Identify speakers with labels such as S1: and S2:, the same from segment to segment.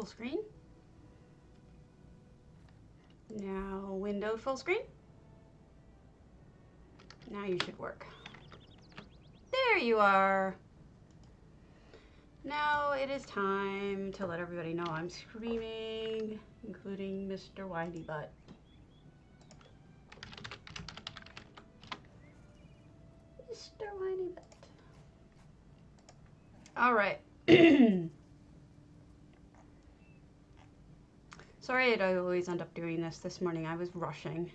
S1: full screen. Now window full screen. Now you should work. There you are. Now it is time to let everybody know I'm screaming, including Mr. Windy Butt. Mr. Windy Butt. All right. Sorry that I always end up doing this morning. I was rushing.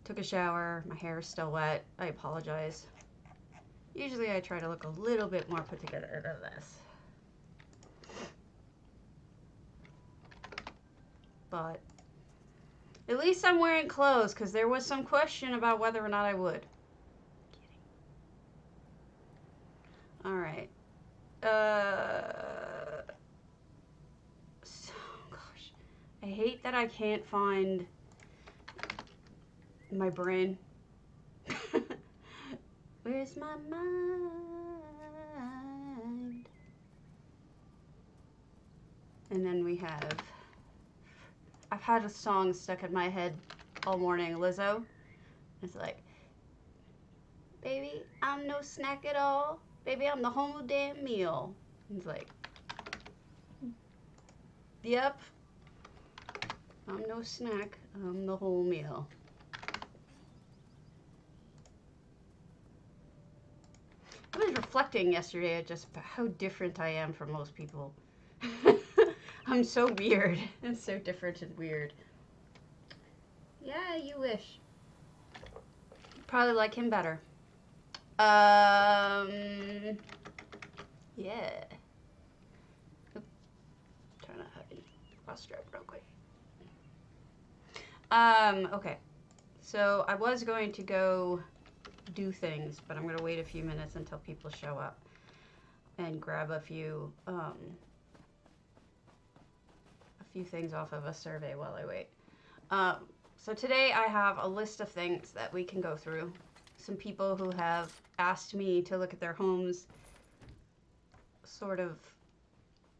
S1: Took a shower. My hair is still wet. I apologize. Usually I try to look a little bit more put together than this. But at least I'm wearing clothes because there was some question about whether or not I would. All right. So, gosh. I hate that I can't find my brain. Where's my mind? And then we have, I've had a song stuck in my head all morning, Lizzo. It's like, baby, I'm no snack at all. Baby, I'm the whole damn meal. It's like, yep. I'm no snack. I'm the whole meal. I was reflecting yesterday at just how different I am from most people. I'm so weird. I'm so different and weird. Yeah, you wish. Probably like him better. Yeah. Oop. Trying to cross strap real quick. Okay. So I was going to go do things, but I'm going to wait a few minutes until people show up and grab a few things off of a survey while I wait. So today I have a list of things that we can go through. Some people who have asked me to look at their homes sort of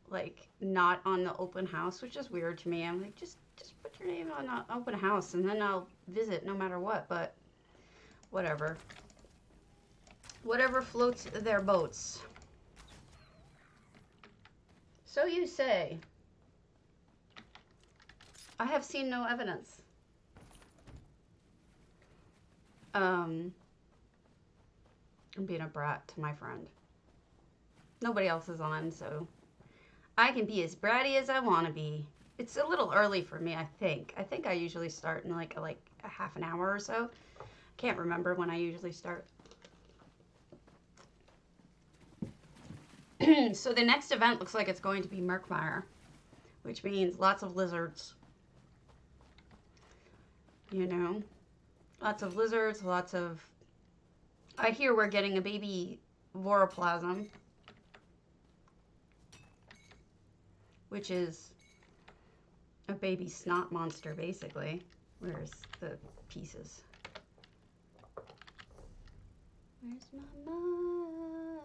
S1: like not on the open house, which is weird to me. I'm like, just put your name on the open house and then I'll visit no matter what, but whatever. Whatever floats their boats. So you say. I have seen no evidence. I'm being a brat to my friend. Nobody else is on, so I can be as bratty as I want to be. It's a little early for me, I think. I think I usually start in like a half an hour or so. Can't remember when I usually start. So the next event looks like it's going to be Murkmire, which means lots of lizards. You know, lots of lizards, lots of... I hear we're getting a baby voroplasm, which is a baby snot monster, basically. Where's the pieces? Where's my mind?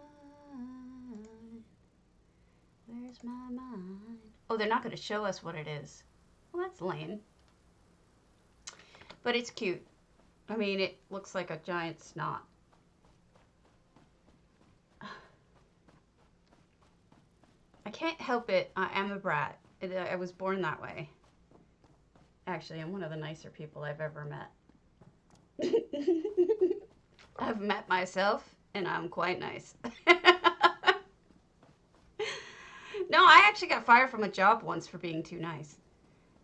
S1: Where's my mind? Oh, they're not going to show us what it is. Well, that's lame. But it's cute. I mean, it looks like a giant snot. I can't help it. I am a brat. I was born that way. Actually, I'm one of the nicer people I've ever met. I've met myself, and I'm quite nice. No, I actually got fired from a job once for being too nice.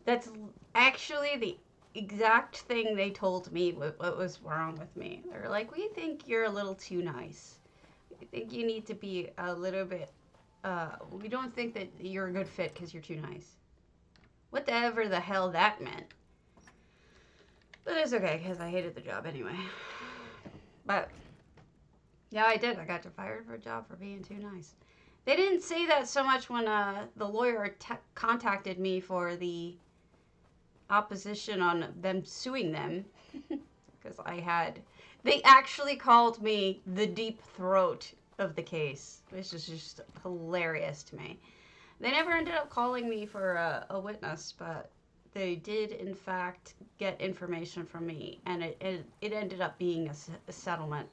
S1: That's actually the exact thing they told me what was wrong with me. They were like, we think you're a little too nice. We think you need to be a little bit, we don't think that you're a good fit because you're too nice. Whatever the hell that meant. But it's okay because I hated the job anyway. But yeah, I did. I got fired for a job for being too nice. They didn't say that so much when the lawyer contacted me for the opposition on them suing them. Because they actually called me the deep throat of the case, which is just hilarious to me. They never ended up calling me for a witness, but they did, in fact, get information from me, and it ended up being a settlement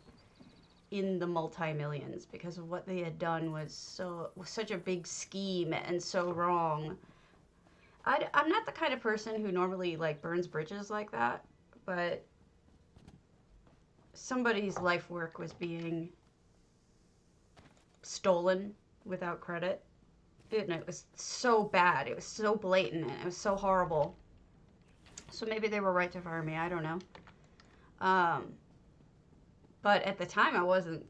S1: in the multi-millions because of what they had done was such a big scheme and so wrong. I'm not the kind of person who normally like burns bridges like that, but somebody's life work was being stolen without credit. And it was so bad. It was so blatant. And it was so horrible. So maybe they were right to fire me. I don't know. But at the time, I wasn't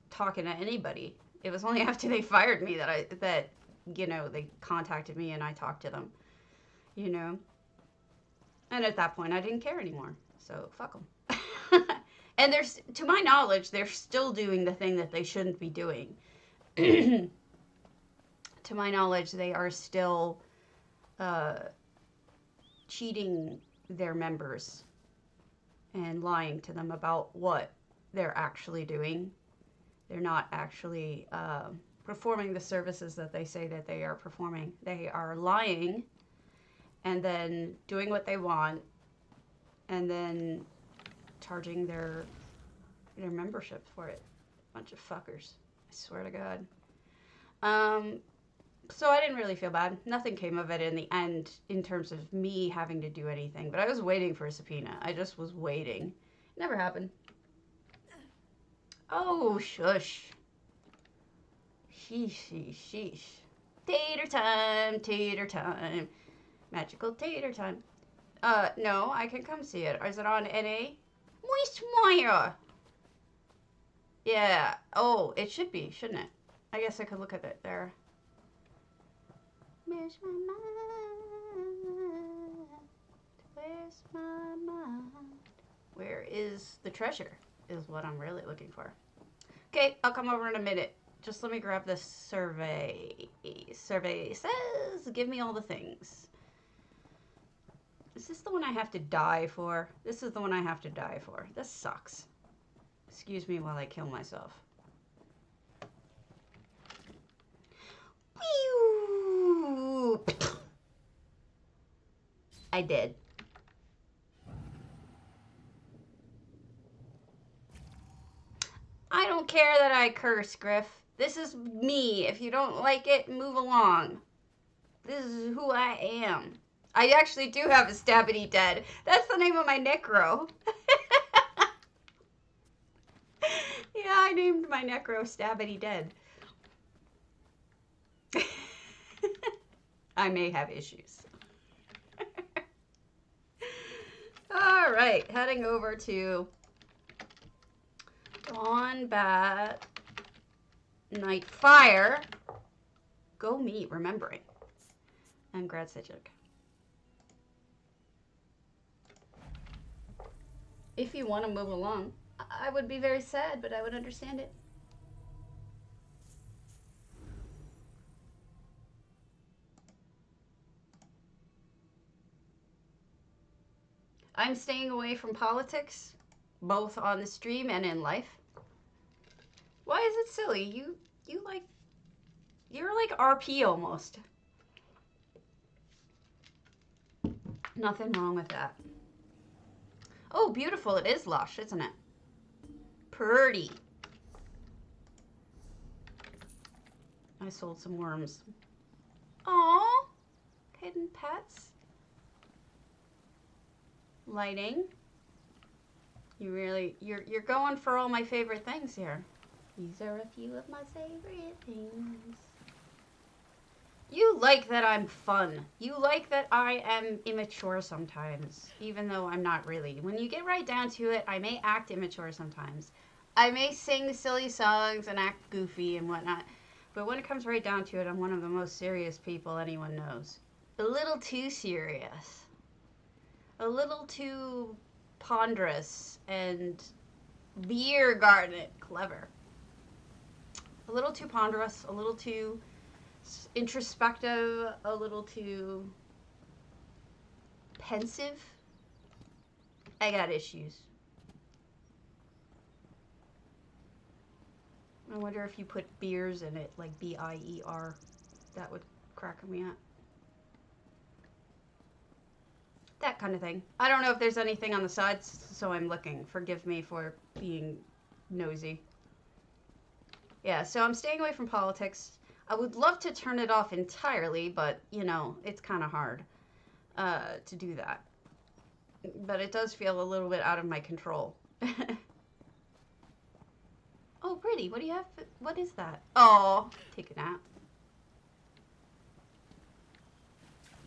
S1: talking to anybody. It was only after they fired me that they contacted me and I talked to them. You know. And at that point, I didn't care anymore. So fuck them. And to my knowledge, they're still doing the thing that they shouldn't be doing. To my knowledge, they are still cheating their members and lying to them about what they're actually doing. They're not actually performing the services that they say that they are performing. They are lying and then doing what they want and then charging their membership for it. Bunch of fuckers. I swear to God. So I didn't really feel bad. Nothing came of it in the end in terms of me having to do anything. But I was waiting for a subpoena. I just was waiting. Never happened. Oh, shush. Sheesh, sheesh, sheesh. Tater time, tater time. Magical tater time. No, I can come see it. Is it on NA? Moist Moira. Yeah. Oh, it should be, shouldn't it? I guess I could look at it there. Where's my mind? Where's my mind? Where is the treasure? Is what I'm really looking for. Okay, I'll come over in a minute. Just let me grab this survey. Survey says, give me all the things. Is this the one I have to die for? This is the one I have to die for. This sucks. Excuse me while I kill myself. I did. I don't care that I curse, Griff. This is me. If you don't like it, move along. This is who I am. I actually do have a Stabity Dead. That's the name of my Necro. Yeah, I named my Necro Stabity Dead. I may have issues. All right, heading over to Wombat Nightfire. Go me, remembering. And Grad Sitchik. If you want to move along, I would be very sad, but I would understand it. I'm staying away from politics, both on the stream and in life. Why is it silly? You're like RP almost. Nothing wrong with that. Oh, beautiful. It is lush, isn't it? Pretty. I sold some worms. Aww. Hidden pets. Lighting. You're going for all my favorite things here. These are a few of my favorite things. You like that I'm fun. You like that I am immature sometimes, even though I'm not really. When you get right down to it, I may act immature sometimes. I may sing silly songs and act goofy and whatnot. But when it comes right down to it, I'm one of the most serious people anyone knows. A little too serious. A little too ponderous and beer garden clever. A little too ponderous, a little too introspective, a little too pensive. I got issues. I wonder if you put beers in it, like B-I-E-R, that would cracking me up. That kind of thing. I don't know if there's anything on the sides, so I'm looking. Forgive me for being nosy. Yeah, so I'm staying away from politics. I would love to turn it off entirely, but, you know, it's kind of hard to do that. But it does feel a little bit out of my control. Oh, pretty. What do you have? What is that? Oh, take a nap.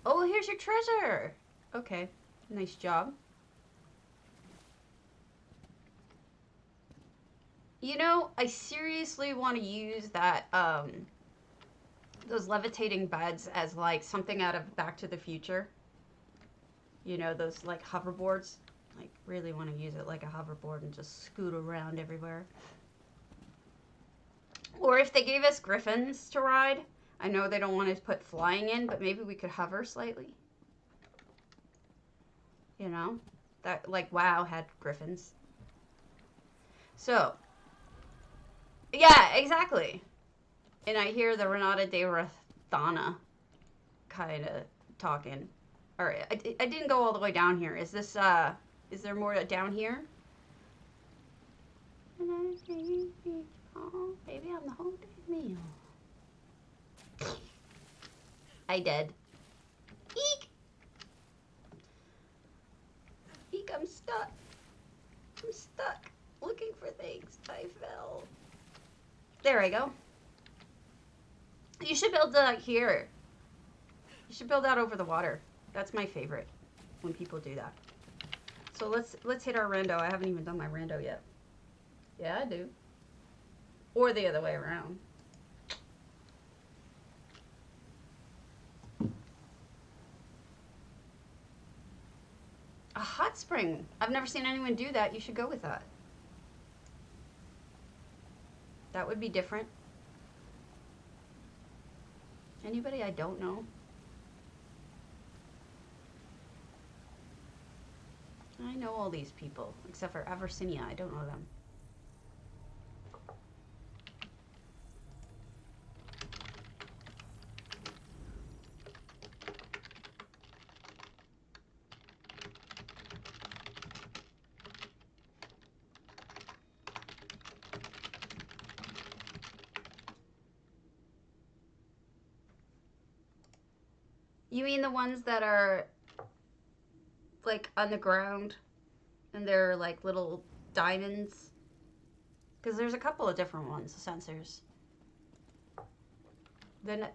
S1: Oh, here's your treasure. Okay, nice job. You know, I seriously want to use that, those levitating beds as, like, something out of Back to the Future. You know, those, like, hoverboards. Like, really want to use it like a hoverboard and just scoot around everywhere. Or if they gave us griffins to ride. I know they don't want to put flying in, but maybe we could hover slightly. You know? That, like, WoW had griffins. So. Yeah, exactly. And I hear the Renata de Rathana kind of talking. Alright, I didn't go all the way down here. Is this, is there more down here? Oh, baby, I'm the whole damn meal. I did. Eek! Eek, I'm stuck. I'm stuck. Looking for things. I fell. There I go. You should build here. You should build out over the water. That's my favorite when people do that. So let's hit our rando. I haven't even done my rando yet. Yeah, I do. Or the other way around. A hot spring. I've never seen anyone do that. You should go with that. That would be different. Anybody I don't know? I know all these people, except for Aversinia. I don't know them. You mean the ones that are like on the ground and they're like little diamonds? Because there's a couple of different ones, sensors. Then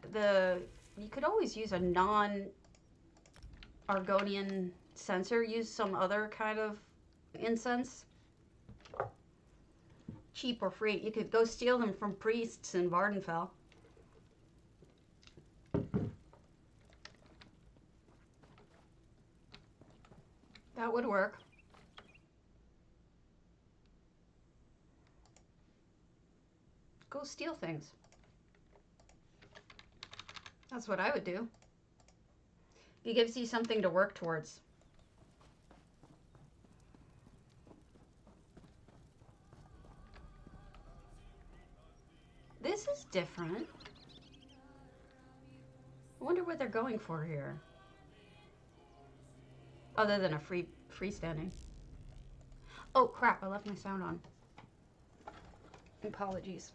S1: you could always use a non-Argonian sensor. Use some other kind of incense. Cheap or free. You could go steal them from priests in Vardenfell. That would work. Go steal things. That's what I would do. It gives you something to work towards. This is different. I wonder what they're going for here. Other than a freestanding. Oh crap, I left my sound on. Apologies.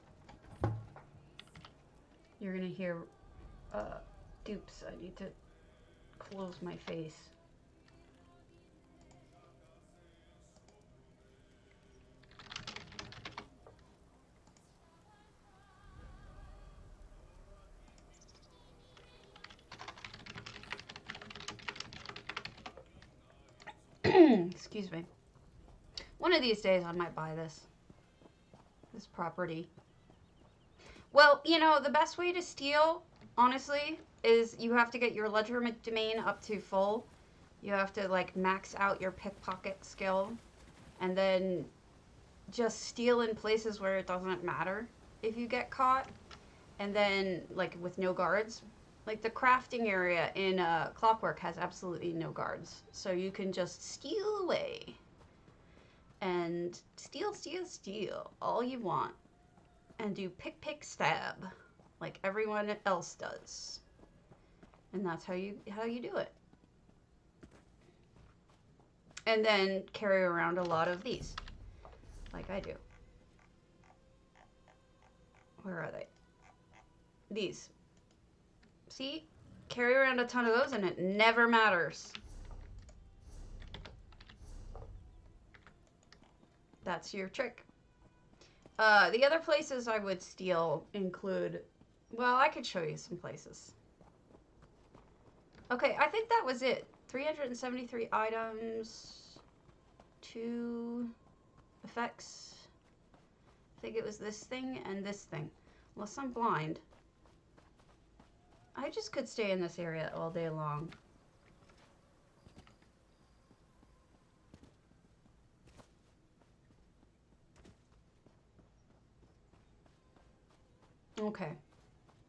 S1: You're gonna hear dupes. I need to close my face. Excuse me. One of these days I might buy this property. Well, you know, the best way to steal, honestly, is you have to get your ledger domain up to full. You have to, like, max out your pickpocket skill. And then just steal in places where it doesn't matter if you get caught. And then, like, with no guards. Like, the crafting area in Clockwork has absolutely no guards. So you can just steal away. And steal, steal, steal all you want. And do pick, pick, stab. Like everyone else does. And that's how you do it. And then carry around a lot of these, like I do. Where are they? These. See? Carry around a ton of those and it never matters. That's your trick. The other places I would steal include, well, I could show you some places. Okay, I think that was it. 373 items, 2 effects. I think it was this thing and this thing. Unless I'm blind. I just could stay in this area all day long. Okay.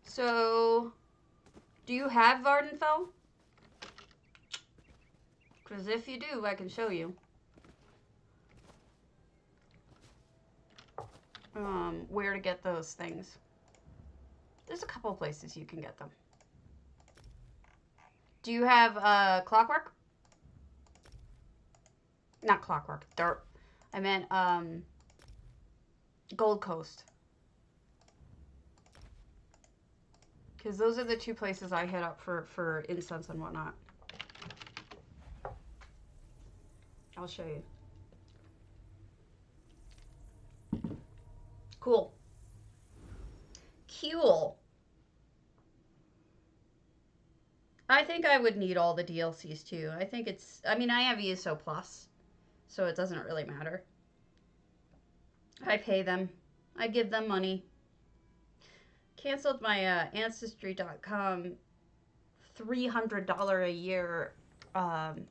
S1: So, do you have Vardenfell? Because if you do, I can show you. Where to get those things. There's a couple places you can get them. Do you have Clockwork? Not Clockwork, Dirt. I meant Gold Coast. Because those are the 2 places I hit up for incense and whatnot. I'll show you. Cool. Cool. I think I would need all the DLCs too. I think it's, I mean, I have ESO Plus, so it doesn't really matter. I pay them. I give them money. Canceled my Ancestry.com $300 a year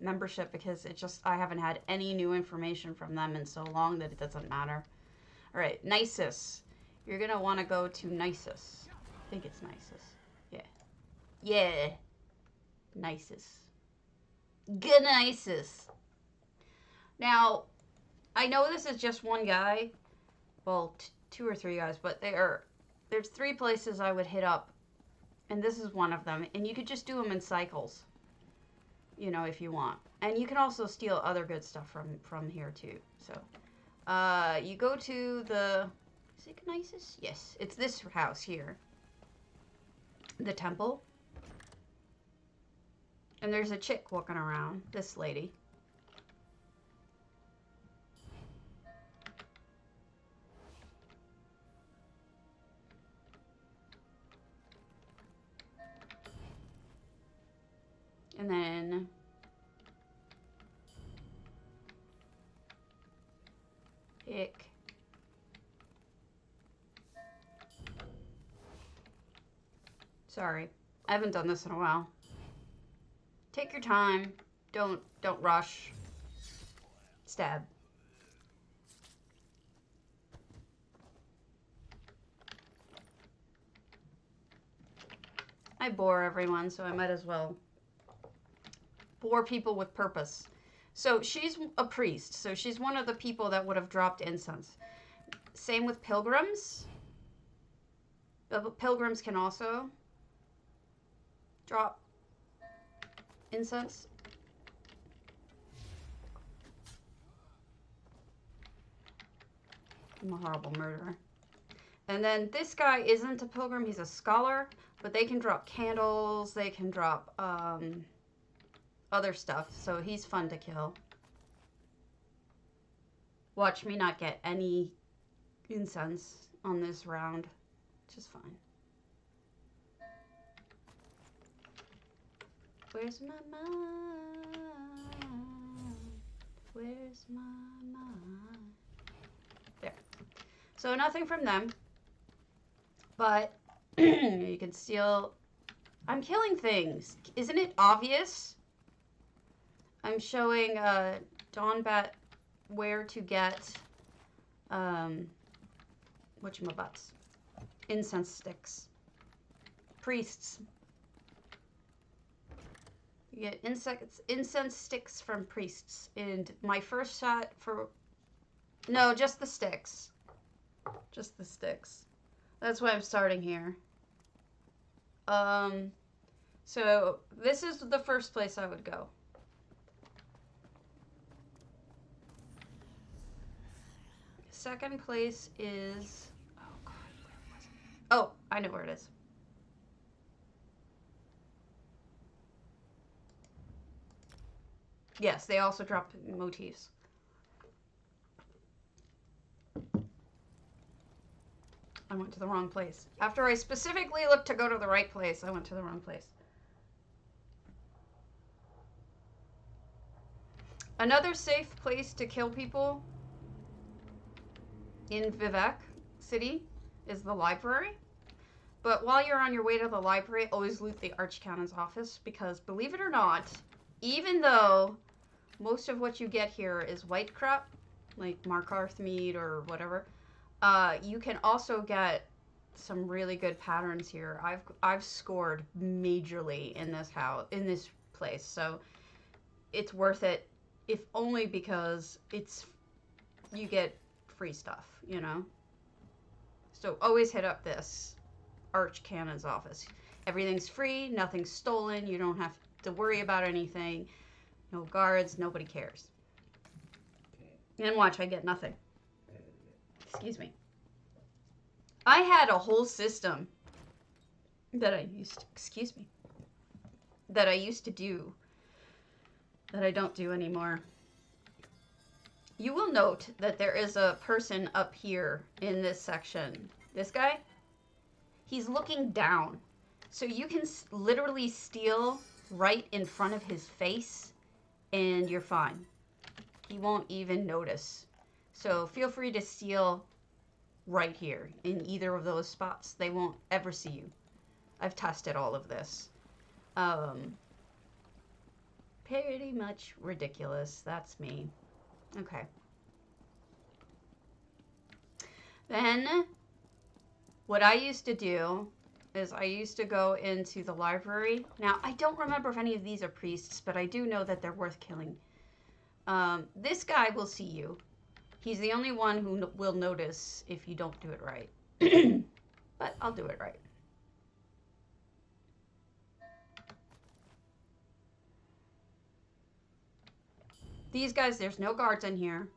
S1: membership because I haven't had any new information from them in so long that it doesn't matter. All right, Nisus. You're going to want to go to Nisus. I think it's Nisus. Yeah. Yeah. Nisus. Gnisis. Now, I know this is just one guy. Well, 2 or 3 guys, but there's 3 places I would hit up. And this is one of them. And you could just do them in cycles. You know, if you want. And you can also steal other good stuff from here too. So, you go to the, is it Gnisis? Yes, it's this house here. The temple. And there's a chick walking around, this lady. And then pick sorry, I haven't done this in a while. Take your time. Don't rush. Stab. I bore everyone, so I might as well bore people with purpose. So she's a priest, so she's one of the people that would have dropped incense. Same with pilgrims. Pilgrims can also drop incense. I'm a horrible murderer. And then this guy isn't a pilgrim, he's a scholar, but they can drop candles, they can drop other stuff, so he's fun to kill. Watch me not get any incense on this round, which is fine. Where's my mind? Where's my mind? There. So nothing from them. But you can steal. I'm killing things. Isn't it obvious? I'm showing Dawnbat where to get whatchamabutts. Incense sticks. Priests. You get incense sticks from priests. And my first shot for... No, just the sticks. Just the sticks. That's why I'm starting here. So this is the first place I would go. Second place is... Oh, God, where was it? Oh, I know where it is. Yes, they also drop motifs. I went to the wrong place. After I specifically looked to go to the right place, I went to the wrong place. Another safe place to kill people in Vivec City is the library. But while you're on your way to the library, always loot the Archcannon's office, because believe it or not, even though most of what you get here is white crap, like Markarth meat or whatever, you can also get some really good patterns here. I've scored majorly in this place, so it's worth it, if only because you get free stuff, you know. So always hit up this Archcannon's office. Everything's free, nothing's stolen. You don't have to worry about anything. No guards, nobody cares. And watch, I get nothing. Excuse me. I had a whole system that I used to do that I don't do anymore. You will note that there is a person up here in this section. This guy, he's looking down. So you can literally steal right in front of his face and you're fine. He won't even notice. So feel free to steal right here in either of those spots. They won't ever see you. I've tested all of this. Pretty much ridiculous. That's me. Okay. Then what I used to do is I used to go into the library. Now, I don't remember if any of these are priests, but I do know that they're worth killing. This guy will see you. He's the only one who will notice if you don't do it right. But I'll do it right. These guys, there's no guards in here.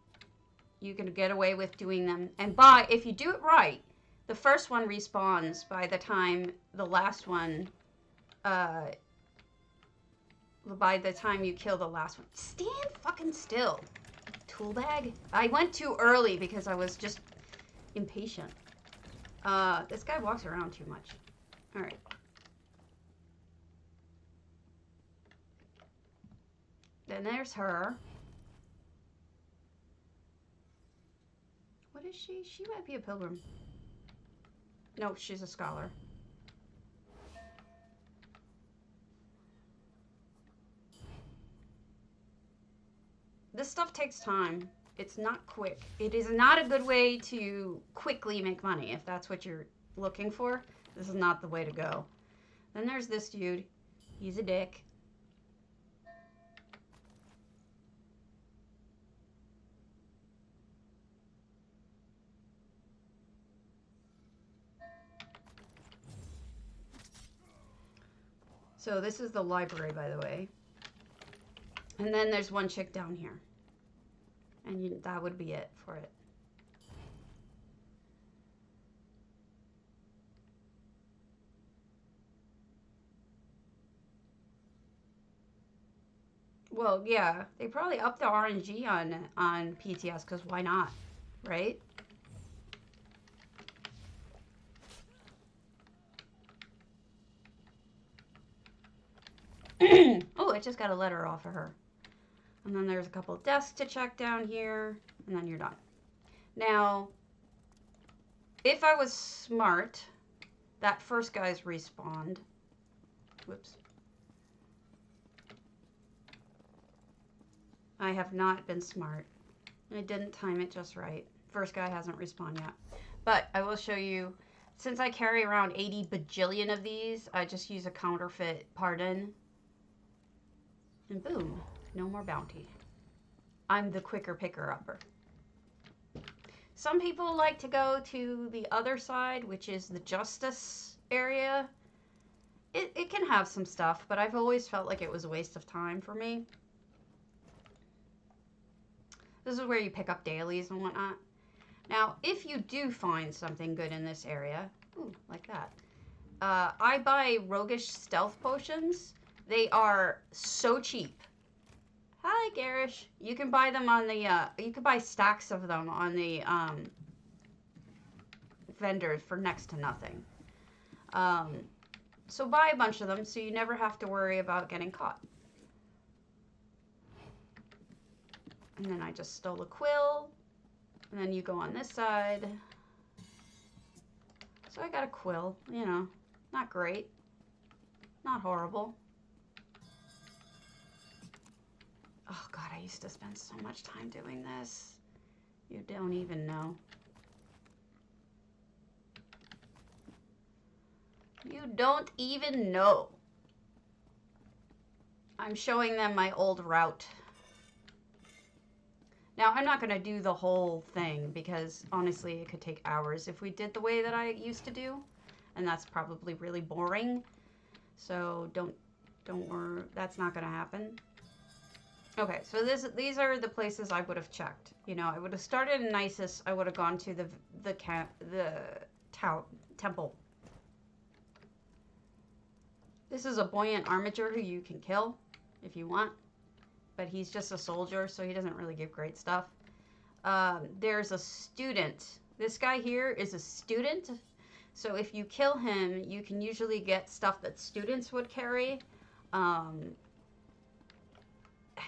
S1: You can get away with doing them. And if you do it right, the first one respawns by the time the last one, by the time you kill the last one. Stand fucking still. Tool bag? I went too early because I was just impatient. This guy walks around too much. Alright. Then there's her. What is she? She might be a pilgrim. No, she's a scholar. This stuff takes time. It's not quick. It is not a good way to quickly make money. If that's what you're looking for, this is not the way to go. Then there's this dude. He's a dick. So this is the library, by the way. And then there's one chick down here. And that would be it for it. Well, yeah, they probably upped the RNG on PTS, because why not, right? Oh, I just got a letter off of her. And then there's a couple of desks to check down here, and then you're done. Now, if I was smart, that first guy's respawned. Whoops. I have not been smart. I didn't time it just right. First guy hasn't respawned yet. But I will show you, since I carry around 80 bajillion of these, I just use a counterfeit pardon. And boom, no more bounty. I'm the quicker picker-upper. Some people like to go to the other side, which is the justice area. it can have some stuff, but I've always felt like it was a waste of time for me. This is where you pick up dailies and whatnot. Now, if you do find something good in this area, ooh, like that. I buy roguish stealth potions. They are so cheap. Hi, Garish. You can buy them on the, you can buy stacks of them on the, vendors for next to nothing. So buy a bunch of them so you never have to worry about getting caught. And then I just stole a quill. And then you go on this side. So I got a quill, you know, not great. Not horrible. Oh God, I used to spend so much time doing this. You don't even know. You don't even know. I'm showing them my old route. Now, I'm not going to do the whole thing because, honestly, it could take hours if we did the way that I used to do. And that's probably really boring. So, don't worry. That's not going to happen. Okay, so these are the places I would have checked. You know, I would have started in Nisus. I would have gone to the temple. This is a buoyant armature who you can kill if you want. But he's just a soldier, so he doesn't really give great stuff. There's a student. This guy here is a student. So if you kill him, you can usually get stuff that students would carry. I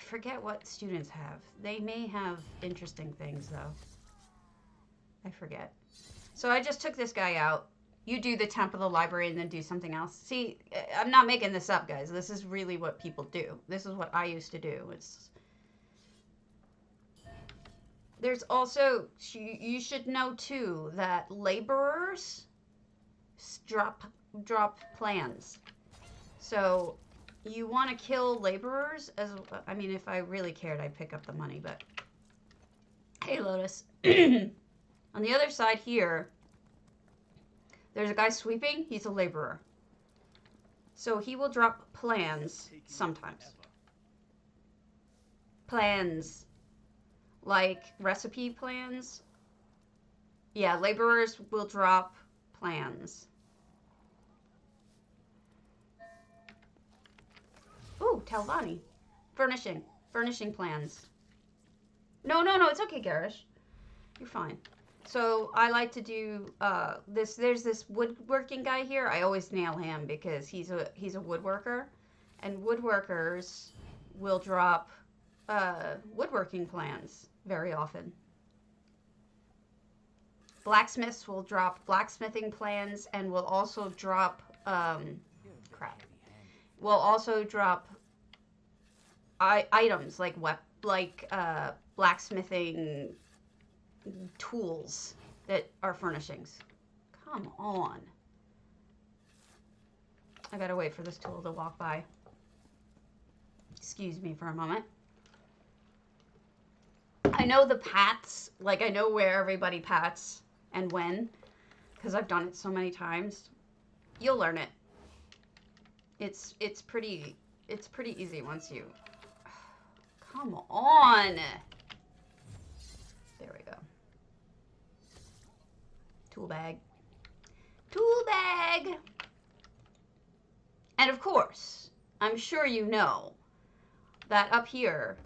S1: forget what students have. They may have interesting things, though. I forget. So I just took this guy out. You do the temp of the library and then do something else. See, I'm not making this up, guys. This is really what people do. This is what I used to do. There's also, you should know too, that laborers drop plans. So you want to kill laborers I mean, if I really cared, I'd pick up the money, but hey, Lotus. On the other side here, there's a guy sweeping. He's a laborer. So he will drop plans sometimes. Plans. Like recipe plans. Yeah, laborers will drop plans. Ooh, Talvani. Furnishing plans. No, it's okay, Garish. You're fine. So I like to do this. There's this woodworking guy here. I always nail him because he's a woodworker, and woodworkers will drop woodworking plans very often. Blacksmiths will drop blacksmithing plans, and will also drop Will also drop items like blacksmithing tools that are furnishings. Come on. I gotta wait for this tool to walk by. Excuse me for a moment. I know the paths, like I know where everybody pats and when, because I've done it so many times. You'll learn it. It's pretty easy once you. Come on. There we go. Tool bag. And of course, I'm sure you know that up here,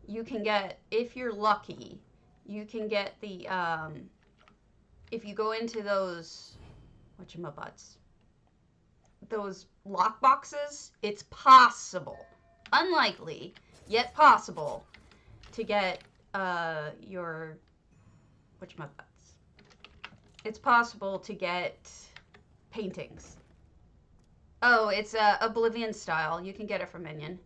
S1: you can get, if you're lucky, you can get the, if you go into those, whatchamabutts, those lock boxes, it's possible, unlikely, yet possible, to get, your, whatchamabutts. It's possible to get paintings. Oh, it's Oblivion style. You can get it from Minion.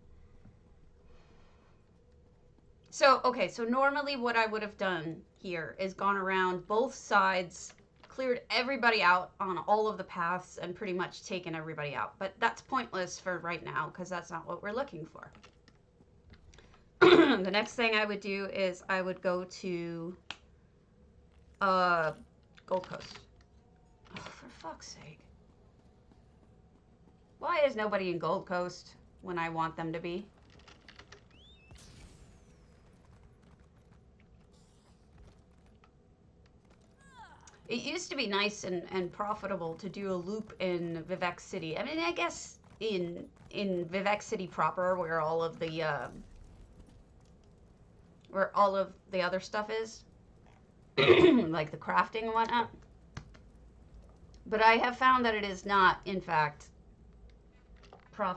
S1: So, okay, so normally what I would have done here is gone around both sides, cleared everybody out on all of the paths, and pretty much taken everybody out. But that's pointless for right now, because that's not what we're looking for. The next thing I would do is I would go to Gold Coast. Oh, for fuck's sake. Why is nobody in Gold Coast when I want them to be? It used to be nice and profitable to do a loop in Vivec City. I mean, I guess in Vivec City proper, where all of the other stuff is, like the crafting and whatnot. But I have found that it is not, in fact,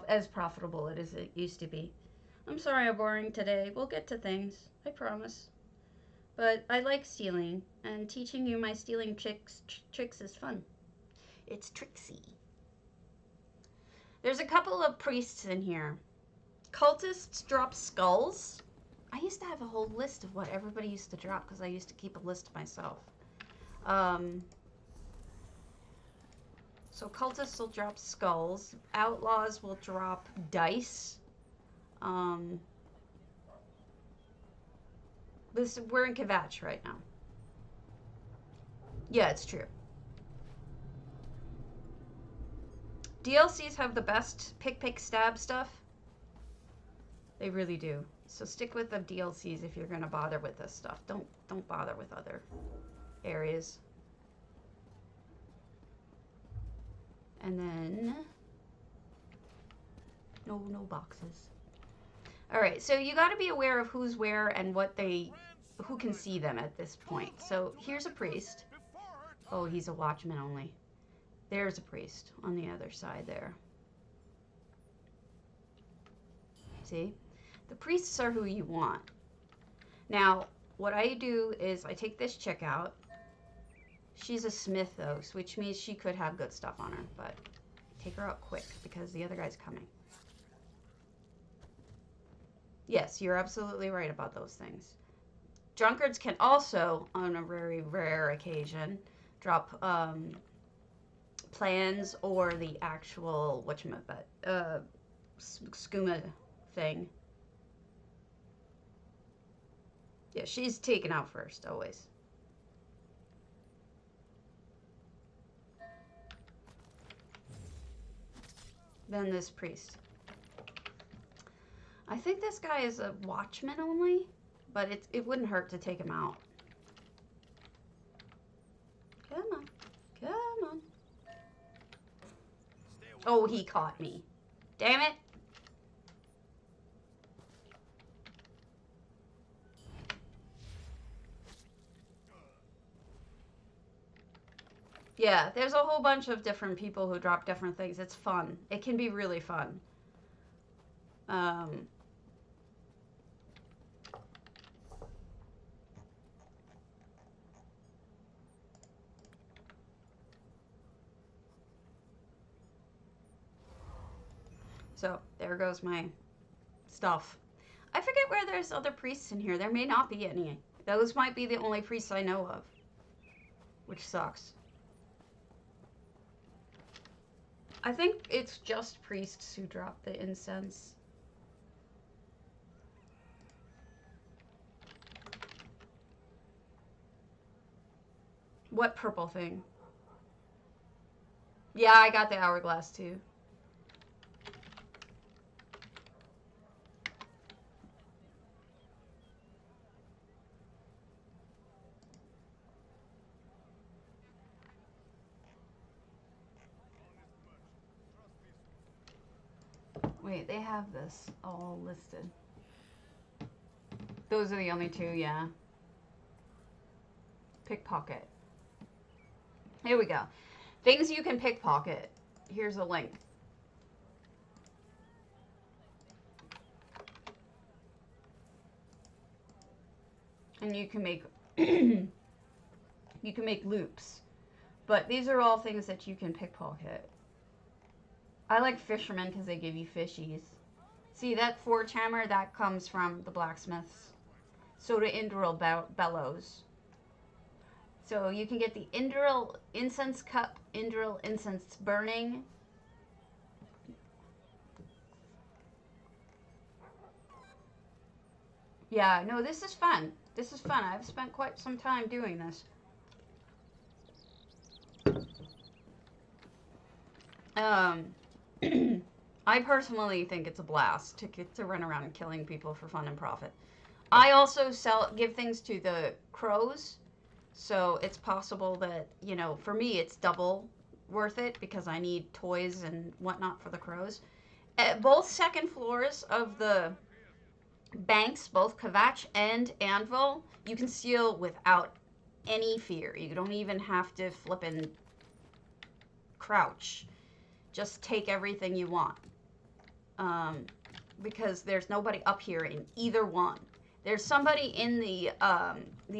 S1: as profitable as it used to be. I'm sorry I'm boring today. We'll get to things. I promise. But I like stealing, and teaching you my stealing tricks is fun. It's tricksy. There's a couple of priests in here. Cultists drop skulls. I used to have a whole list of what everybody used to drop because I used to keep a list myself. So cultists will drop skulls. Outlaws will drop dice. We're in Kvatch right now. Yeah, it's true. DLCs have the best pick, stab stuff. They really do. So stick with the DLCs if you're gonna bother with this stuff. Don't bother with other areas. And then no boxes. All right, so you got to be aware of who's where and who can see them at this point. So here's a priest. Oh, he's a watchman only. There's a priest on the other side there. See? The priests are who you want. Now, what I do is I take this chick out. She's a smith, though, which means she could have good stuff on her, but take her out quick because the other guy's coming. Yes, you're absolutely right about those things. Drunkards can also, on a very rare occasion, drop plans or the actual, skooma thing. Yeah, she's taken out first, always. Then this priest. I think this guy is a watchman only, but it wouldn't hurt to take him out. Come on. Come on. Oh, he caught me. Damn it. Yeah, there's a whole bunch of different people who drop different things. It's fun. It can be really fun. So, there goes my stuff. I forget where there's other priests in here. There may not be any. Those might be the only priests I know of. Which sucks. I think it's just priests who drop the incense. What purple thing? Yeah, I got the hourglass too. Wait, they have this all listed. Those are the only two, yeah. Pickpocket. Here we go. Things you can pickpocket. Here's a link. And you can make you can make loops. But these are all things that you can pickpocket. I like fishermen because they give you fishies. See, that forge hammer, that comes from the blacksmiths. So do Indral bellows. So you can get the Indral incense cup, Indral incense burning. Yeah, no, this is fun. This is fun. I've spent quite some time doing this. I personally think it's a blast to get to run around killing people for fun and profit. I also give things to the crows, so it's possible that, you know, for me it's double worth it because I need toys and whatnot for the crows. At both second floors of the banks, both Kvatch and Anvil, you can steal without any fear. You don't even have to flip and crouch. Just take everything you want. Because there's nobody up here in either one. There's somebody in the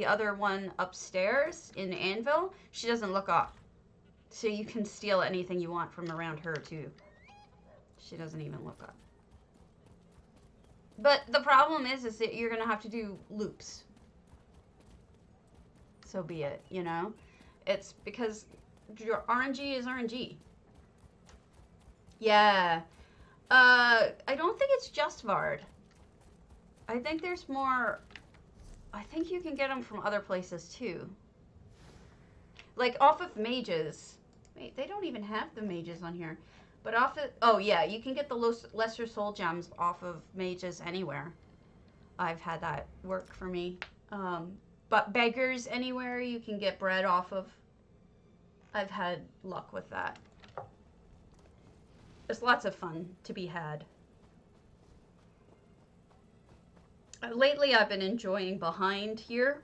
S1: other one upstairs in Anvil. She doesn't look up. So you can steal anything you want from around her too. She doesn't even look up. But the problem is that you're going to have to do loops. So be it, you know? It's because your RNG is RNG. Yeah. I don't think it's just Vard. I think there's more... I think you can get them from other places too. Like off of mages. Wait, they don't even have the mages on here. But off of... Oh yeah, you can get the lesser soul gems off of mages anywhere. I've had that work for me. But beggars anywhere you can get bread off of. I've had luck with that. There's lots of fun to be had. Lately I've been enjoying behind here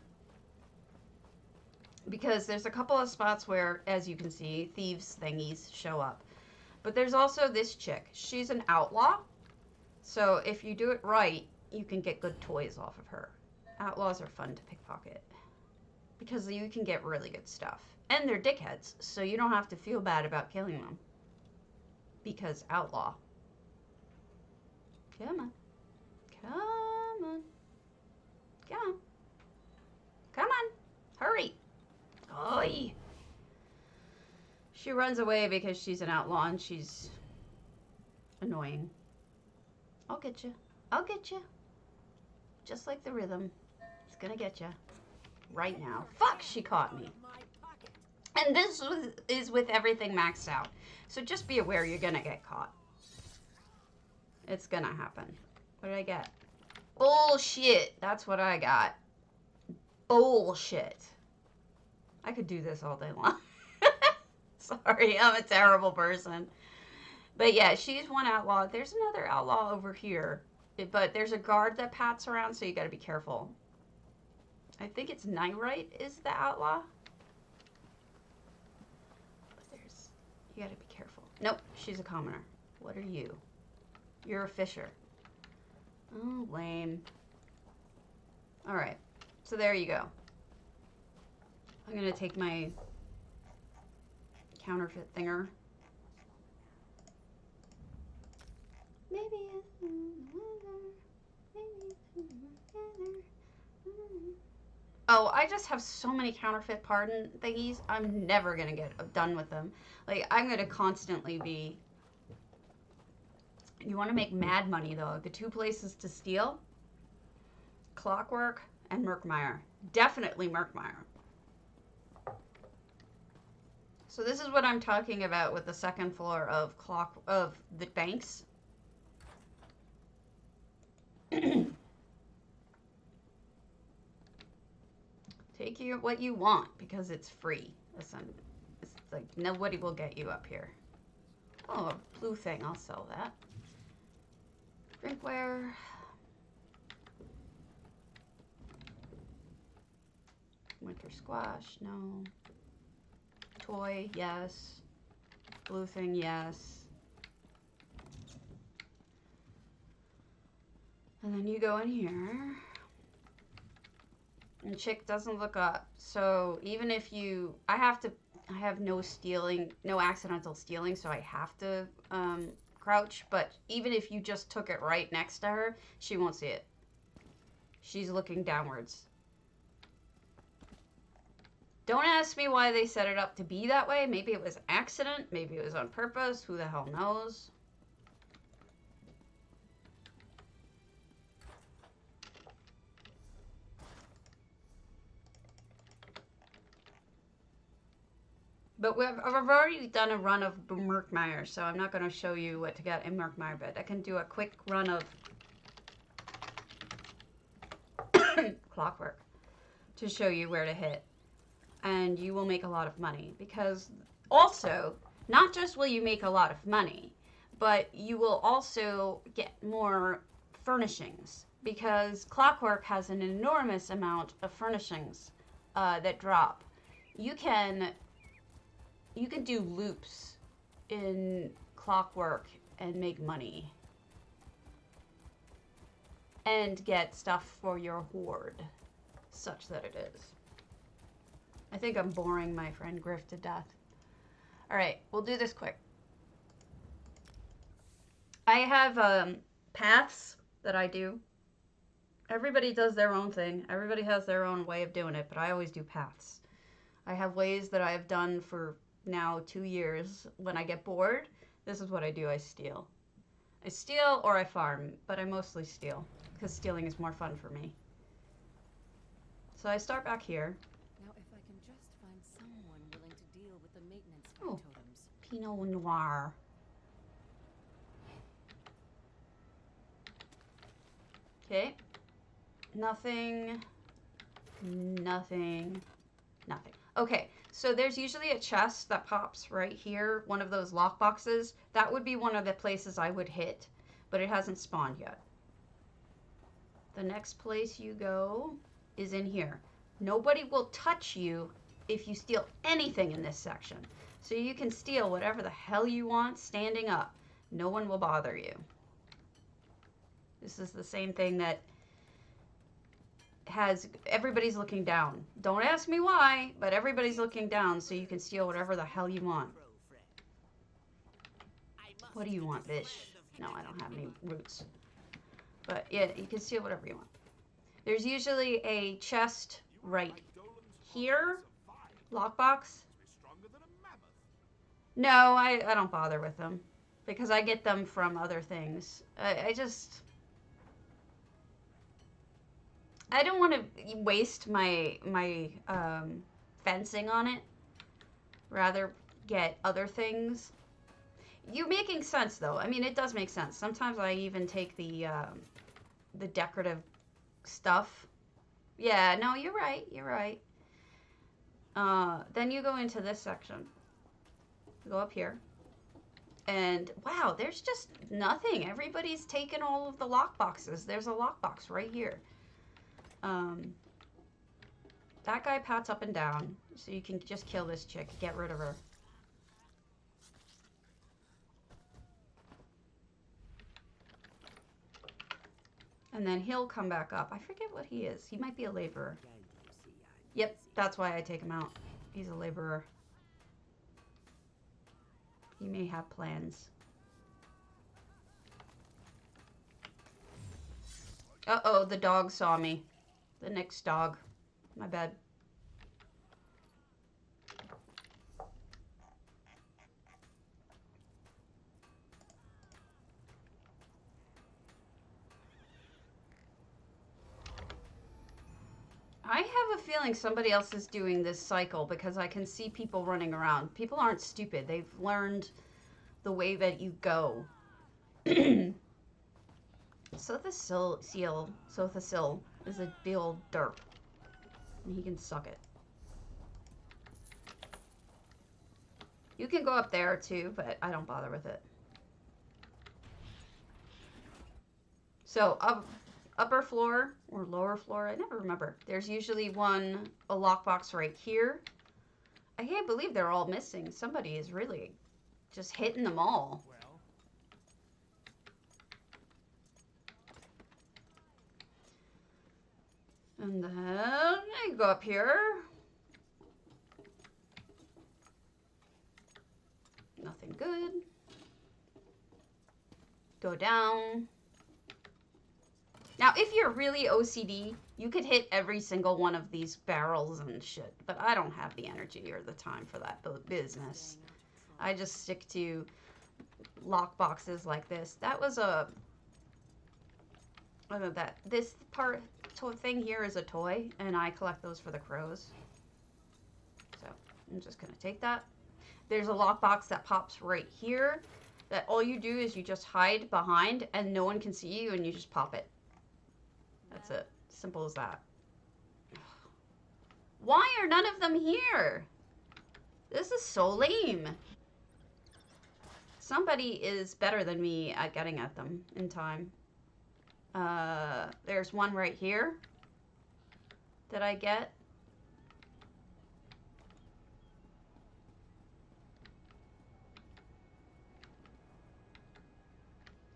S1: because there's a couple of spots where, as you can see, thieves thingies show up. But there's also this chick. She's an outlaw. So if you do it right, you can get good toys off of her. Outlaws are fun to pickpocket because you can get really good stuff. And they're dickheads, so you don't have to feel bad about killing them. Because outlaw. Come on. Come on. Come on. Come on. Hurry. Oi. She runs away because she's an outlaw and she's annoying. I'll get you. I'll get you. Just like the rhythm. It's gonna get you. Right now. Fuck, she caught me. And this is with everything maxed out. So just be aware you're gonna get caught. It's gonna happen. What did I get? Bullshit. That's what I got. Bullshit. I could do this all day long. Sorry, I'm a terrible person. But yeah, she's one outlaw. There's another outlaw over here. But there's a guard that pats around, so you gotta be careful. I think it's Nightlight is the outlaw. You gotta be careful. Nope, she's a commoner. What are you? You're a fisher. Oh, lame. Alright, so there you go. I'm gonna take my counterfeit thinger. Maybe oh, I just have so many counterfeit pardon thingies. I'm never gonna get done with them. Like, I'm gonna constantly be... You want to make mad money, though. The two places to steal? Clockwork and Murkmire. Definitely Murkmire. So this is what I'm talking about with the second floor of the banks. Take what you want because it's free. Listen, it's like nobody will get you up here. Oh, a blue thing. I'll sell that. Drinkware. Winter squash. No. Toy. Yes. Blue thing. Yes. And then you go in here. And chick doesn't look up. So even if you, I have no stealing, no accidental stealing, so I have to crouch. But even if you just took it right next to her, she won't see it. She's looking downwards. Don't ask me why they set it up to be that way. Maybe it was accident. Maybe it was on purpose. Who the hell knows? But I've already done a run of Murkmire, so I'm not going to show you what to get in Murkmire, but I can do a quick run of Clockwork to show you where to hit. And you will make a lot of money. Because also, not just will you make a lot of money, but you will also get more furnishings. Because Clockwork has an enormous amount of furnishings that drop. You can do loops in Clockwork and make money. And get stuff for your horde, such that it is. I think I'm boring my friend Griff to death. Alright, we'll do this quick. I have paths that I do. Everybody does their own thing. Everybody has their own way of doing it, but I always do paths. I have ways that I have done for now 2 years. When I get bored, this is what I do. I steal. I steal or I farm, but I mostly steal because stealing is more fun for me. So I start back here.
S2: Now, if I can just find someone willing to deal with the maintenance
S1: Oh.
S2: totems.
S1: Pinot Noir. Okay. Nothing. Nothing. Nothing. Okay, so there's usually a chest that pops right here, one of those lock boxes. That would be one of the places I would hit, but it hasn't spawned yet. The next place you go is in here. Nobody will touch you if you steal anything in this section. So you can steal whatever the hell you want standing up. No one will bother you. This is the same thing that has everybody's looking down. Don't ask me why, but everybody's looking down, so you can steal whatever the hell you want. What do you want, Bish? No, I don't have any roots. But yeah, you can steal whatever you want. There's usually a chest right here. Lockbox. No, I don't bother with them. Because I get them from other things. I don't want to waste my fencing on it. Rather get other things. You're making sense, though. I mean, it does make sense. Sometimes I even take the decorative stuff. Yeah, no, you're right. You're right. Then you go into this section. Go up here. And, wow, there's just nothing. Everybody's taken all of the lockboxes. There's a lockbox right here. That guy pats up and down, so you can just kill this chick, get rid of her. And then he'll come back up. I forget what he is. He might be a laborer. Yep, that's why I take him out. He's a laborer. He may have plans. Uh-oh, the dog saw me. The next dog. My bad. I have a feeling somebody else is doing this cycle because I can see people running around. People aren't stupid. They've learned the way that you go. Sothasil is a big old derp. And he can suck it. You can go up there too, but I don't bother with it. So, upper floor or lower floor, I never remember. There's usually a lockbox right here. I can't believe they're all missing. Somebody is really just hitting them all. And then I go up here. Nothing good. Go down. Now, if you're really OCD, you could hit every single one of these barrels and shit. But I don't have the energy or the time for that business. I just stick to lock boxes like this. That was a... I don't know that. This thing here is a toy, and I collect those for the crows. So, I'm just going to take that. There's a lockbox that pops right here that all you do is you just hide behind and no one can see you and you just pop it. That's it. Simple as that. Why are none of them here? This is so lame. Somebody is better than me at getting at them in time. There's one right here that I get.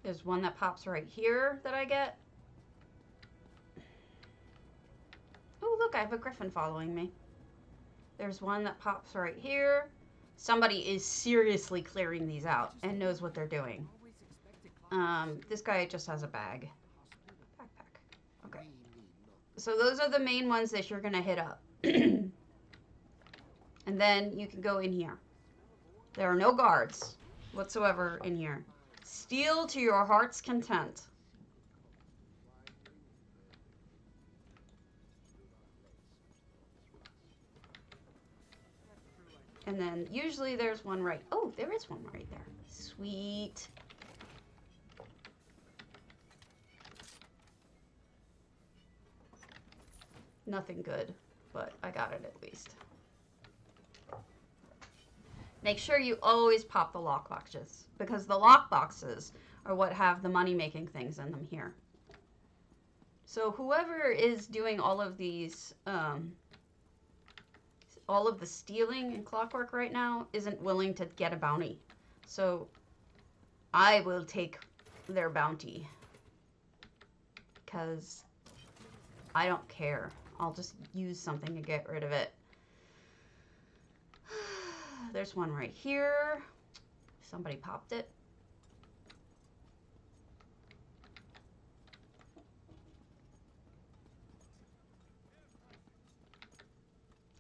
S1: There's one that pops right here that I get. Oh, look, I have a griffin following me. There's one that pops right here. Somebody is seriously clearing these out and knows what they're doing. This guy just has a bag. Backpack. Okay. So those are the main ones that you're going to hit up. And then you can go in here. There are no guards whatsoever in here. Steal to your heart's content. And then usually there's one right... Oh, there is one right there. Sweet. Nothing good, but I got it at least. Make sure you always pop the lockboxes, because the lockboxes are what have the money-making things in them here. So whoever is doing all of these, all of the stealing in Clockwork right now isn't willing to get a bounty. So I will take their bounty, because I don't care. I'll just use something to get rid of it. There's one right here. Somebody popped it.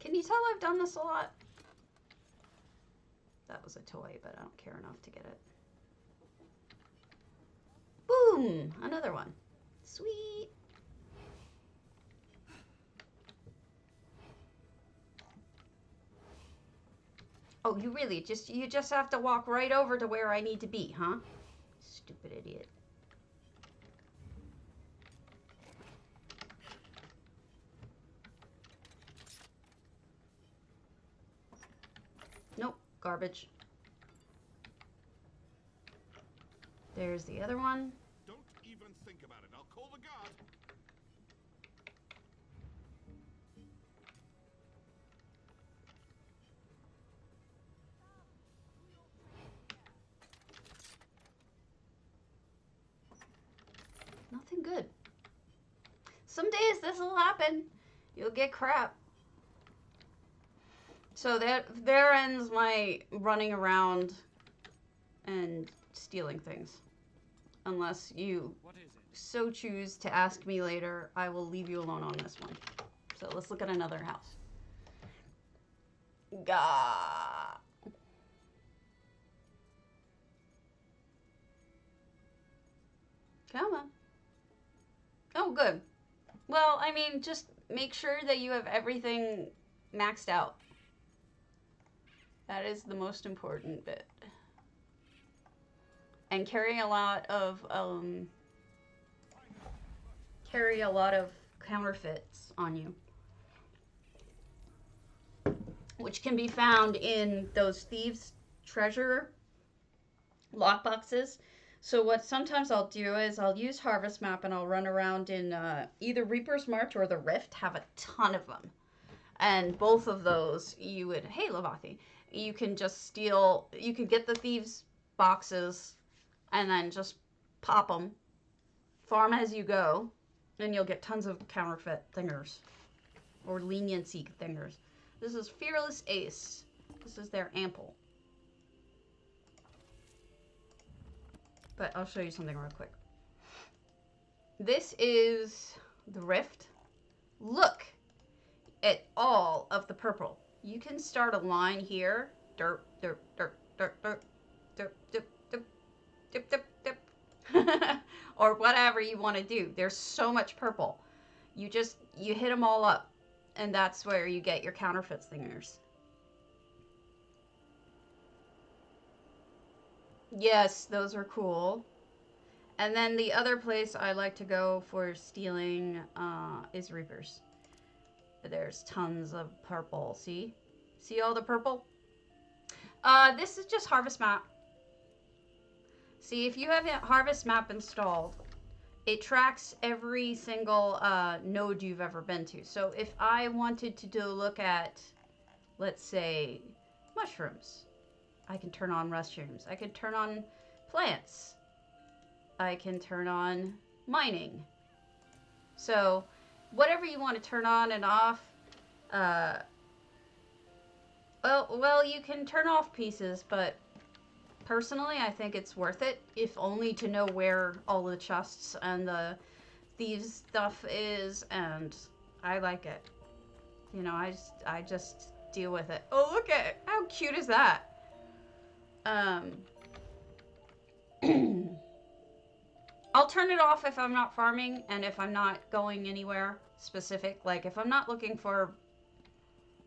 S1: Can you tell I've done this a lot? That was a toy, but I don't care enough to get it. Boom! Another one. Sweet. Oh, you just have to walk right over to where I need to be, huh? Stupid idiot. Nope, garbage. There's the other one.
S3: Don't even think about it. I'll call the guard.
S1: Nothing good. Some days this will happen. You'll get crap. So there ends my running around and stealing things. Unless you so choose to ask me later, I will leave you alone on this one. So let's look at another house. Gah. Come on. Oh, good. Well, I mean, just make sure that you have everything maxed out. That is the most important bit. And carry a lot of counterfeits on you, which can be found in those thieves' treasure lockboxes. So what sometimes I'll do is I'll use Harvest Map and I'll run around in either Reaper's March or the Rift, have a ton of them. And both of those you would, hey Lavathi, you can just steal, you can get the thieves' boxes and then just pop them, farm as you go, and you'll get tons of counterfeit thingers or leniency thingers. This is Fearless Ace. This is their ample. But I'll show you something real quick. This is the Rift. Look at all of the purple. You can start a line here. Derp, derp, derp, derp, derp, derp, derp, derp, derp, derp, derp. Or whatever you want to do. There's so much purple. You hit them all up. And that's where you get your counterfeit thingers. Yes, those are cool. And then the other place I like to go for stealing is Reapers. There's tons of purple. See? See all the purple? This is just Harvest Map. See, if you have a Harvest Map installed, it tracks every single node you've ever been to. So if I wanted to do a look at, let's say, mushrooms, I can turn on mushrooms. I can turn on plants. I can turn on mining. So whatever you want to turn on and off, well, you can turn off pieces, but personally, I think it's worth it, if only to know where all the chests and the thieves stuff is, and I like it. You know, I just deal with it. Oh, look at it. How cute is that? I'll turn it off if I'm not farming and if I'm not going anywhere specific. Like, if I'm not looking for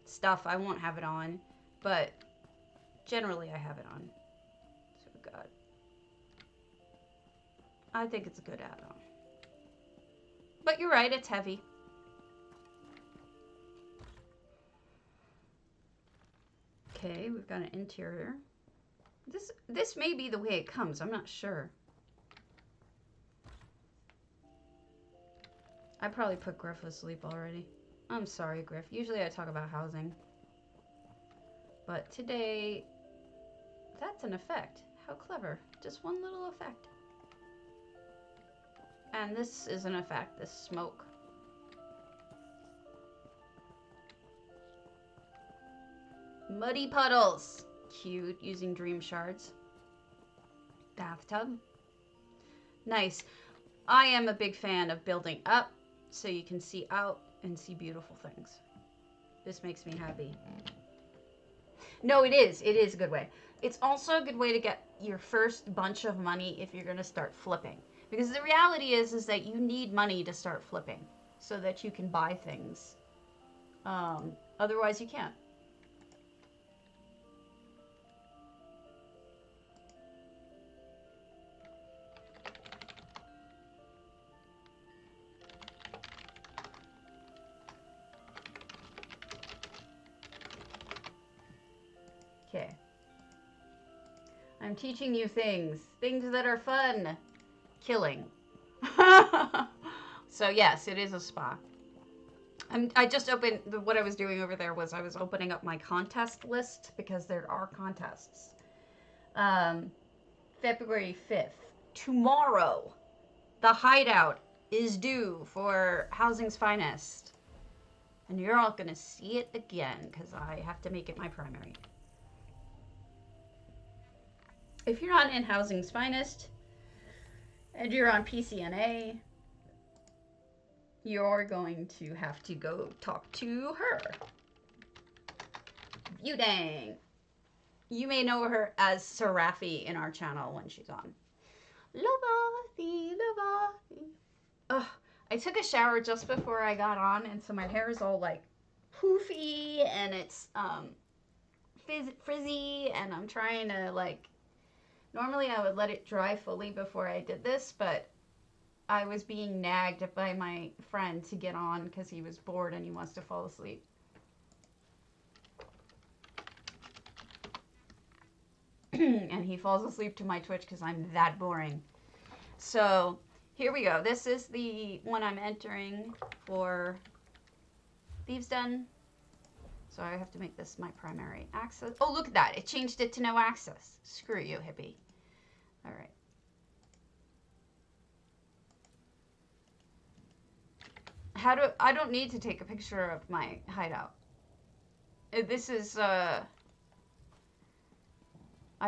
S1: stuff, I won't have it on. But generally, I have it on. So, God. I think it's a good add-on. But you're right, it's heavy. Okay, we've got an interior. This may be the way it comes. I'm not sure. I probably put Griff asleep already. I'm sorry, Griff. Usually I talk about housing. But today, that's an effect. How clever. Just one little effect. And this is an effect, this smoke. Muddy puddles. Cute, using dream shards. Bathtub. Nice. I am a big fan of building up so you can see out and see beautiful things. This makes me happy. No, it is. It is a good way. It's also a good way to get your first bunch of money if you're going to start flipping. Because the reality is that you need money to start flipping so that you can buy things. Otherwise, you can't. Okay. I'm teaching you things that are fun. Killing. So yes, it is a spa. I just opened, what I was doing over there was I was opening up my contest list because there are contests. February 5th, tomorrow, the hideout is due for Housing's Finest. And you're all gonna see it again because I have to make it my primary. If you're not in Housing's Finest and you're on PCNA, you're going to have to go talk to her. Viewdang. You may know her as Serafi in our channel when she's on. Lovathi, Lovathi. Ugh, I took a shower just before I got on, and so my hair is all like poofy and it's frizzy, and I'm trying to like. Normally I would let it dry fully before I did this, but I was being nagged by my friend to get on because he was bored and he wants to fall asleep. And he falls asleep to my Twitch because I'm that boring. So here we go. This is the one I'm entering for Thieves' Den. So I have to make this my primary access. Oh, look at that. It changed it to no access. Screw you, hippie. All right. I don't need to take a picture of my hideout. This is, I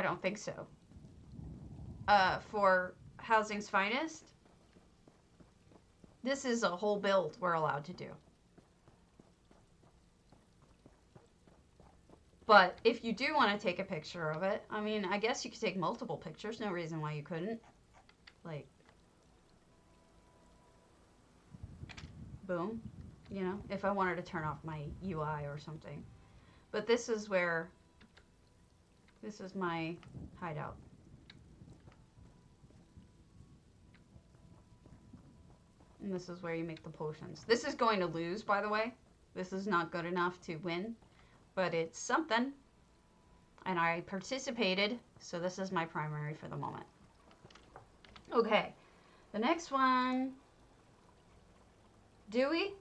S1: don't think so. For Housing's Finest, this is a whole build we're allowed to do. But if you do want to take a picture of it, I mean, I guess you could take multiple pictures. No reason why you couldn't. Like, boom. You know, if I wanted to turn off my UI or something. But this is where, this is my hideout. And this is where you make the potions. This is going to lose, by the way. This is not good enough to win, but it's something. And I participated, so this is my primary for the moment. Okay, the next one. Do we?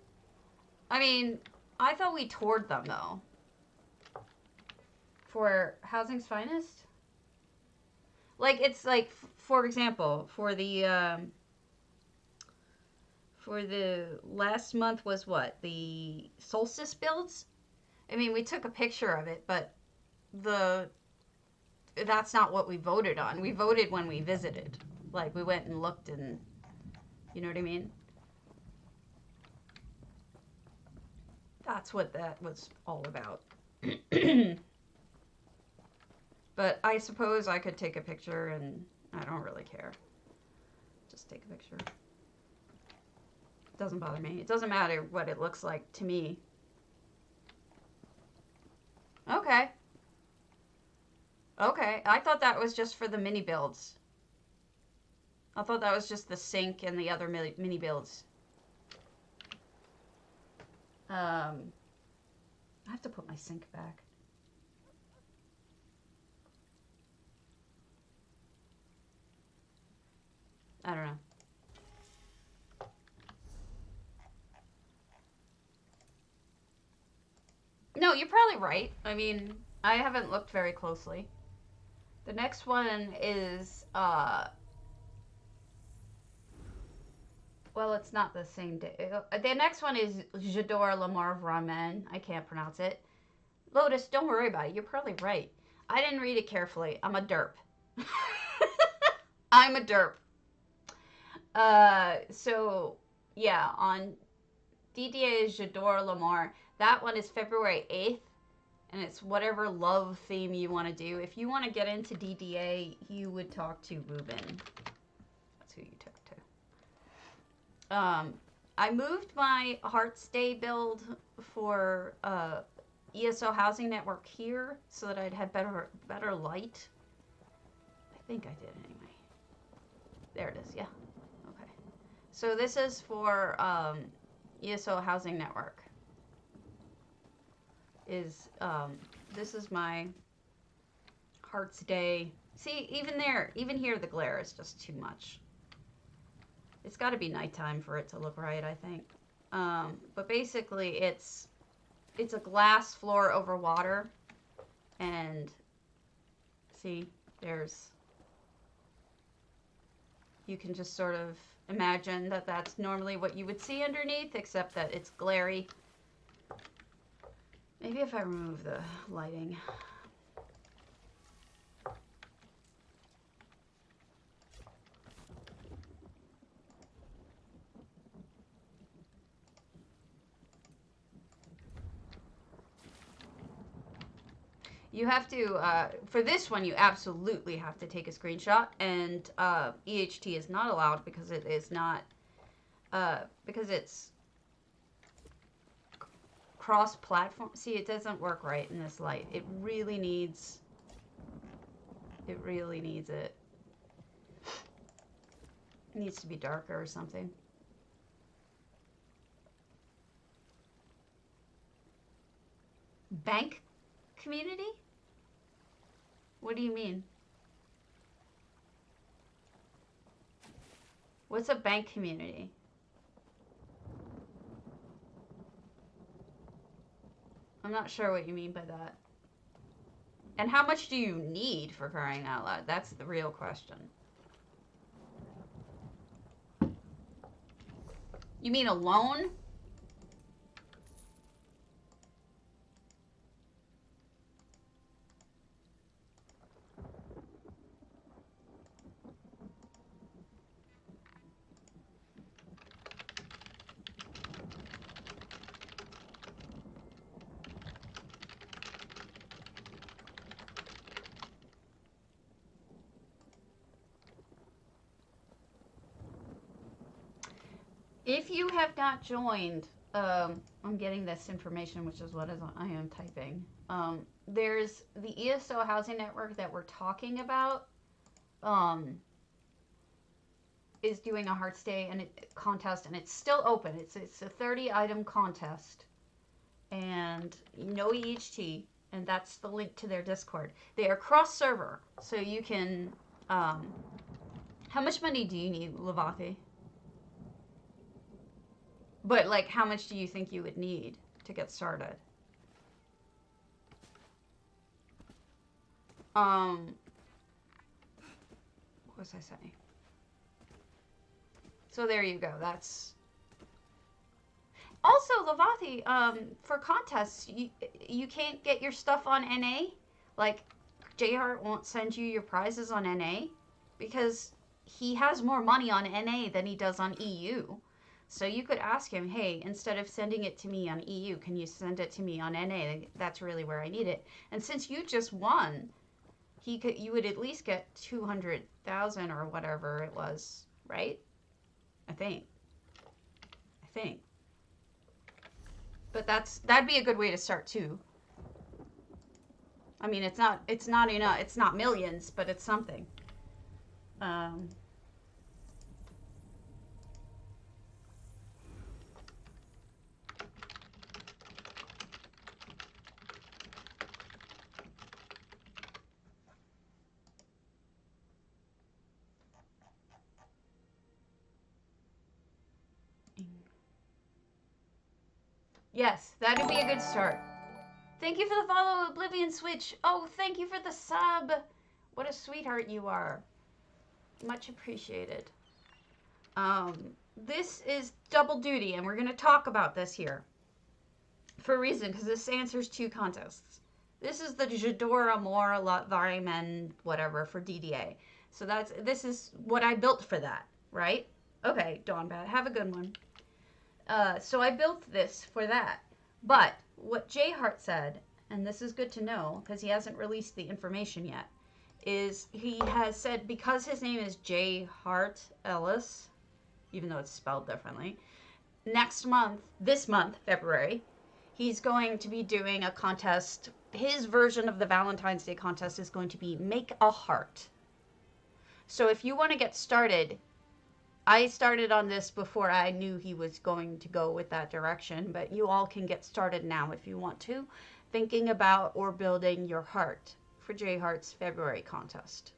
S1: I mean, I thought we toured them, though. For Housing's Finest? Like, it's like, for example, for the last month was what? The solstice builds? I mean, we took a picture of it, but that's not what we voted on. We voted when we visited. Like, we went and looked and, you know what I mean? That's what that was all about. But I suppose I could take a picture and I don't really care. Just take a picture. It doesn't bother me. It doesn't matter what it looks like to me. Okay. Okay. I thought that was just for the mini builds. I thought that was just the sink and the other mini builds. I have to put my sink back. I don't know. No, you're probably right. I mean, I haven't looked very closely. The next one is, well, it's not the same day. The next one is J'adore l'amour vraiment. I can't pronounce it. Lotus, don't worry about it. You're probably right. I didn't read it carefully. I'm a derp. I'm a derp. So, yeah, on DDA is J'adore l'amour. That one is February 8th, and it's whatever love theme you want to do. If you want to get into DDA, you would talk to Ruben. That's who you talk to. I moved my Hearts Day build for ESO Housing Network here so that I'd have better light. I think I did anyway. There it is, yeah. Okay. So this is for ESO Housing Network. This is my Hearts Day. See, even here, the glare is just too much. It's got to be nighttime for it to look right, I think. But basically, it's a glass floor over water, and see, you can just sort of imagine that that's normally what you would see underneath, except that it's glary. Maybe if I remove the lighting. You have to, for this one, you absolutely have to take a screenshot, and EHT is not allowed because it is not, because it's cross-platform. See, it doesn't work right in this light. It really needs it. It needs to be darker or something. Bank community? What do you mean? What's a bank community? I'm not sure what you mean by that. And how much do you need, for crying out loud? That's the real question. You mean a loan? If you have not joined, I'm getting this information, which is what I am typing. There's the ESO Housing Network that we're talking about. is doing a Hearts Day and contest, and it's still open. It's a 30-item contest, and no EHT, and that's the link to their Discord. They are cross-server, so you can. How much money do you need, Lavathi? But like, how much do you think you would need to get started? What was I saying? So there you go. That's also Lavathi. For contests, you can't get your stuff on NA. Like, J-Heart won't send you your prizes on NA because he has more money on NA than he does on EU. So you could ask him, hey, instead of sending it to me on EU, can you send it to me on NA? That's really where I need it. And since you just won, you would at least get 200,000 or whatever it was, right? I think. But that'd be a good way to start too. I mean, it's not enough. It's not millions, but it's something. Yes, that'd be a good start. Thank you for the follow, Oblivion Switch. Oh, thank you for the sub. What a sweetheart you are. Much appreciated. This is double duty, and we're going to talk about this here. For a reason, because this answers 2 contests. This is the Jadora Mor Latvari whatever for DDA. So this is what I built for that, right? Okay, Dawnbat, have a good one. So I built this for that. But what J-Heart said, and this is good to know because he hasn't released the information yet, is he has said because his name is J-Heart Ellis, even though it's spelled differently, this month, February, he's going to be doing a contest. His version of the Valentine's Day contest is going to be Make a Heart. So if you want to get started, I started on this before I knew he was going to go with that direction, but you all can get started now if you want to, thinking about or building your heart for J-Heart's February contest.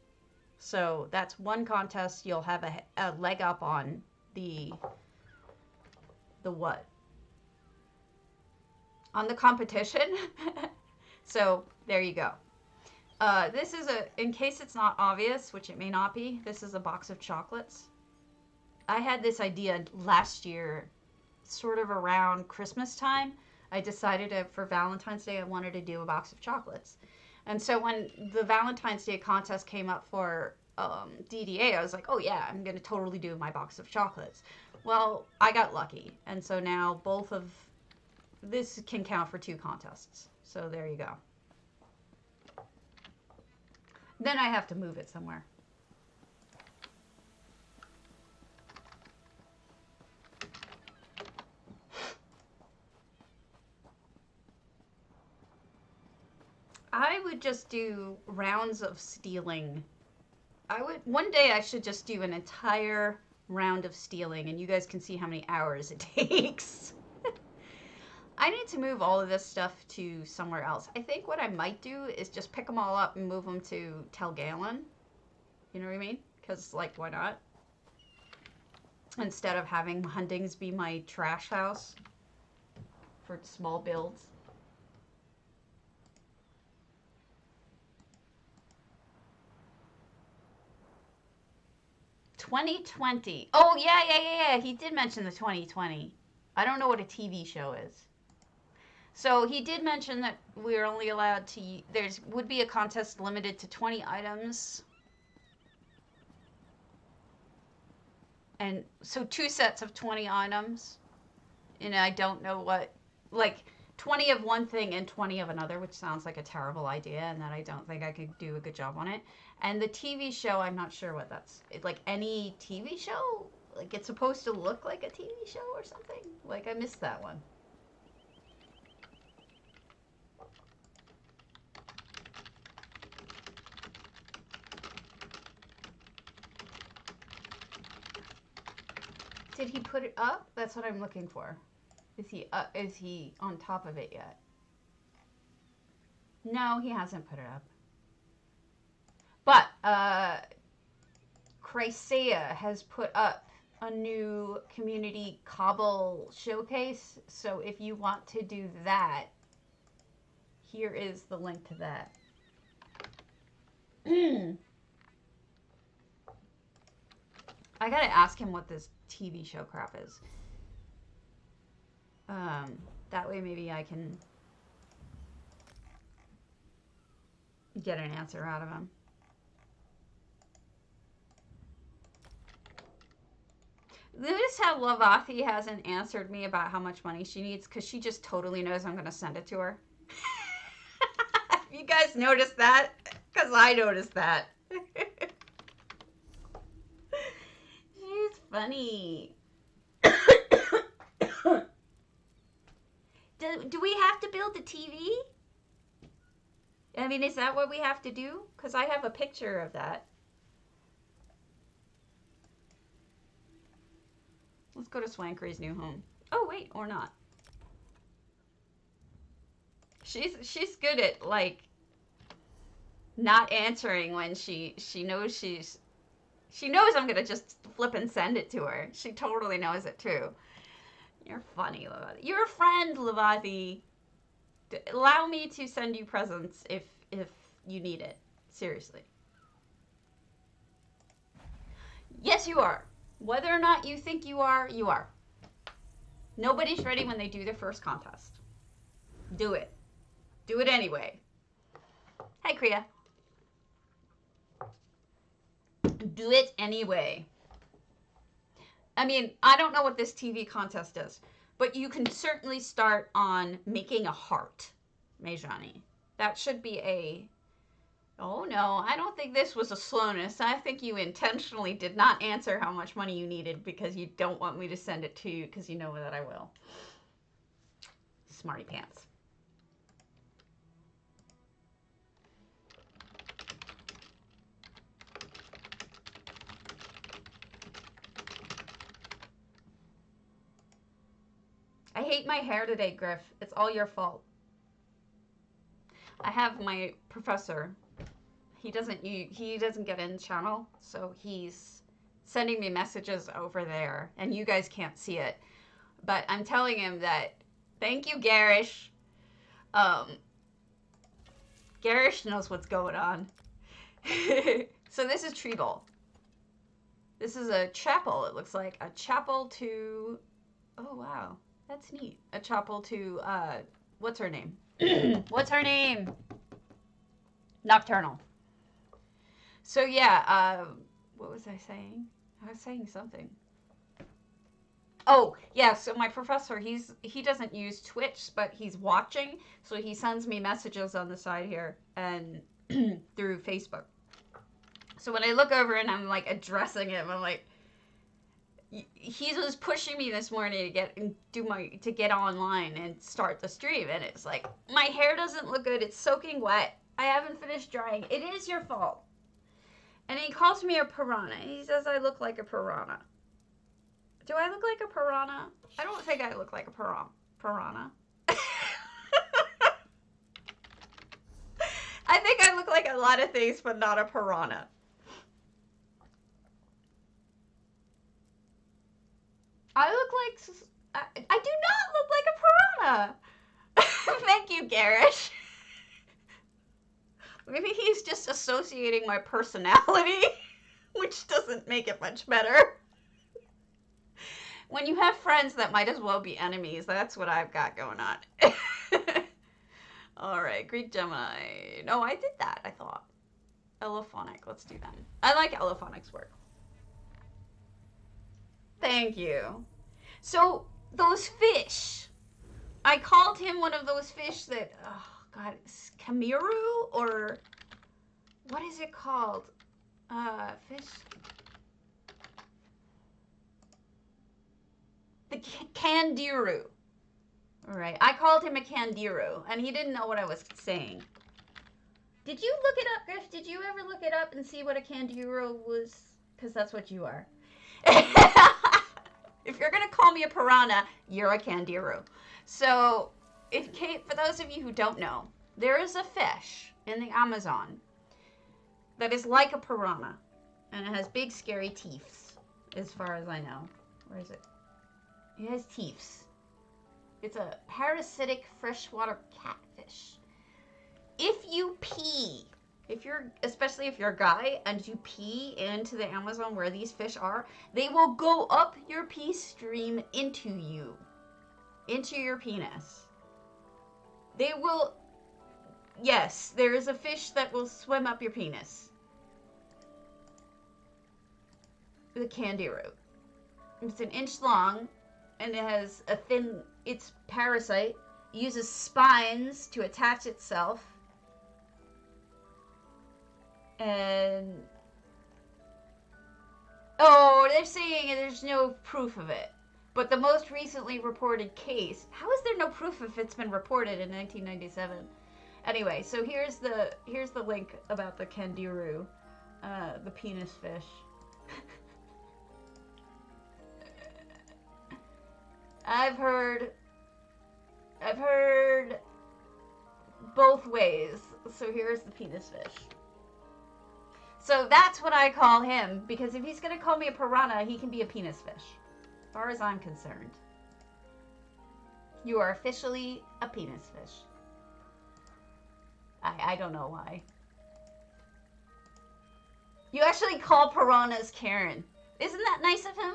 S1: So that's one contest you'll have a leg up on the what? On the competition. So there you go. This is in case it's not obvious, which it may not be, this is a box of chocolates. I had this idea last year, sort of around Christmas time. I decided for Valentine's Day I wanted to do a box of chocolates. And so when the Valentine's Day contest came up for DDA, I was like, oh yeah, I'm going to totally do my box of chocolates. Well, I got lucky. And so now both of this can count for 2 contests. So there you go. Then I have to move it somewhere. I would just do rounds of stealing. One day I should just do an entire round of stealing and you guys can see how many hours it takes. I need to move all of this stuff to somewhere else. I think what I might do is just pick them all up and move them to Telgalen. You know what I mean? Because, like, why not? Instead of having Hundings be my trash house for small builds. $2020. Oh, yeah. He did mention the 2020. I don't know what a TV show is. So he did mention that we're only allowed to, would be a contest limited to 20 items. And so 2 sets of 20 items. And I don't know what, like 20 of one thing and 20 of another, which sounds like a terrible idea and that I don't think I could do a good job on it. And the TV show, I'm not sure what that's, like any TV show? Like it's supposed to look like a TV show or something? Like I missed that one. Did he put it up? That's what I'm looking for. Is he on top of it yet? No, he hasn't put it up. But Chrysea has put up a new community cobble showcase. So if you want to do that, here is the link to that. I gotta ask him what this TV show crap is. That way maybe I can get an answer out of him. Notice how Lavathi hasn't answered me about how much money she needs, because she just totally knows I'm going to send it to her. Have you guys noticed that? Because I noticed that. She's funny. Do we have to build a TV? I mean, is that what we have to do? Because I have a picture of that. Let's go to Swankery's new home. Oh, wait, or not. She's good at, like, not answering when she knows she knows I'm gonna just flip and send it to her. She totally knows it too. You're funny, Lavathi. You're a friend, Lavathi. Allow me to send you presents if you need it. Seriously. Yes, you are. Whether or not you think you are, you are. Nobody's ready when they do their first contest. Do it. Do it anyway. Hi, Kriya. Do it anyway. I mean, I don't know what this TV contest is, but you can certainly start on making a heart, Mejani. That should be a... Oh, no, I don't think this was a slowness. I think you intentionally did not answer how much money you needed because you don't want me to send it to you because you know that I will. Smarty pants. I hate my hair today, Griff. It's all your fault. I have my professor. He doesn't get in channel, so he's sending me messages over there, and you guys can't see it. But I'm telling him that, thank you, Garish. Garish knows what's going on. So this is Treble. This is a chapel, it looks like. A chapel to... Oh, wow. That's neat. A chapel to, what's her name? What's her name? Nocturnal. So, yeah, what was I saying? I was saying something. Oh, yeah, so my professor, he doesn't use Twitch, but he's watching, so he sends me messages on the side here and through Facebook. So when I look over and I'm, like, addressing him, I'm like... He was pushing me this morning to get online and start the stream, and it's like, my hair doesn't look good. It's soaking wet. I haven't finished drying. It is your fault. And he calls me a piranha. He says I look like a piranha. Do I look like a piranha? I don't think I look like a piranha. I think I look like a lot of things, but not a piranha. I look like... I do not look like a piranha. Thank you, Garish. Maybe he's just associating my personality, which doesn't make it much better. When you have friends that might as well be enemies, that's what I've got going on. All right, Greek Gemini. No, I did that, I thought. Elephonic, let's do them. I like Elophonic's work. Thank you. So, those fish. I called him one of those fish that, oh God, it's Kamiru, or what is it called? Fish. The Candiru. All right, I called him a Candiru, and he didn't know what I was saying. Did you look it up, Griff? Did you ever look it up and see what a Candiru was? Because that's what you are. call me a piranha, you're a Candiru. So, for those of you who don't know, there is a fish in the Amazon that is like a piranha, and it has big scary teeth, as far as I know. Where is it? It has teeth. It's a parasitic freshwater catfish. If you pee, especially if you're a guy and you pee into the Amazon where these fish are, they will go up your pee stream into your penis. They will, yes, there is a fish that will swim up your penis. The Candiru. It's an inch long, and it has its parasite uses spines to attach itself. And they're saying there's no proof of it. But the most recently reported case, how is there no proof if it's been reported in 1997? Anyway, so here's the link about the Candiru, the penis fish. I've heard both ways. So here's the penis fish. So that's what I call him, because if he's going to call me a piranha, he can be a penis fish. As far as I'm concerned. You are officially a penis fish. I don't know why. You actually call piranhas Karen. Isn't that nice of him?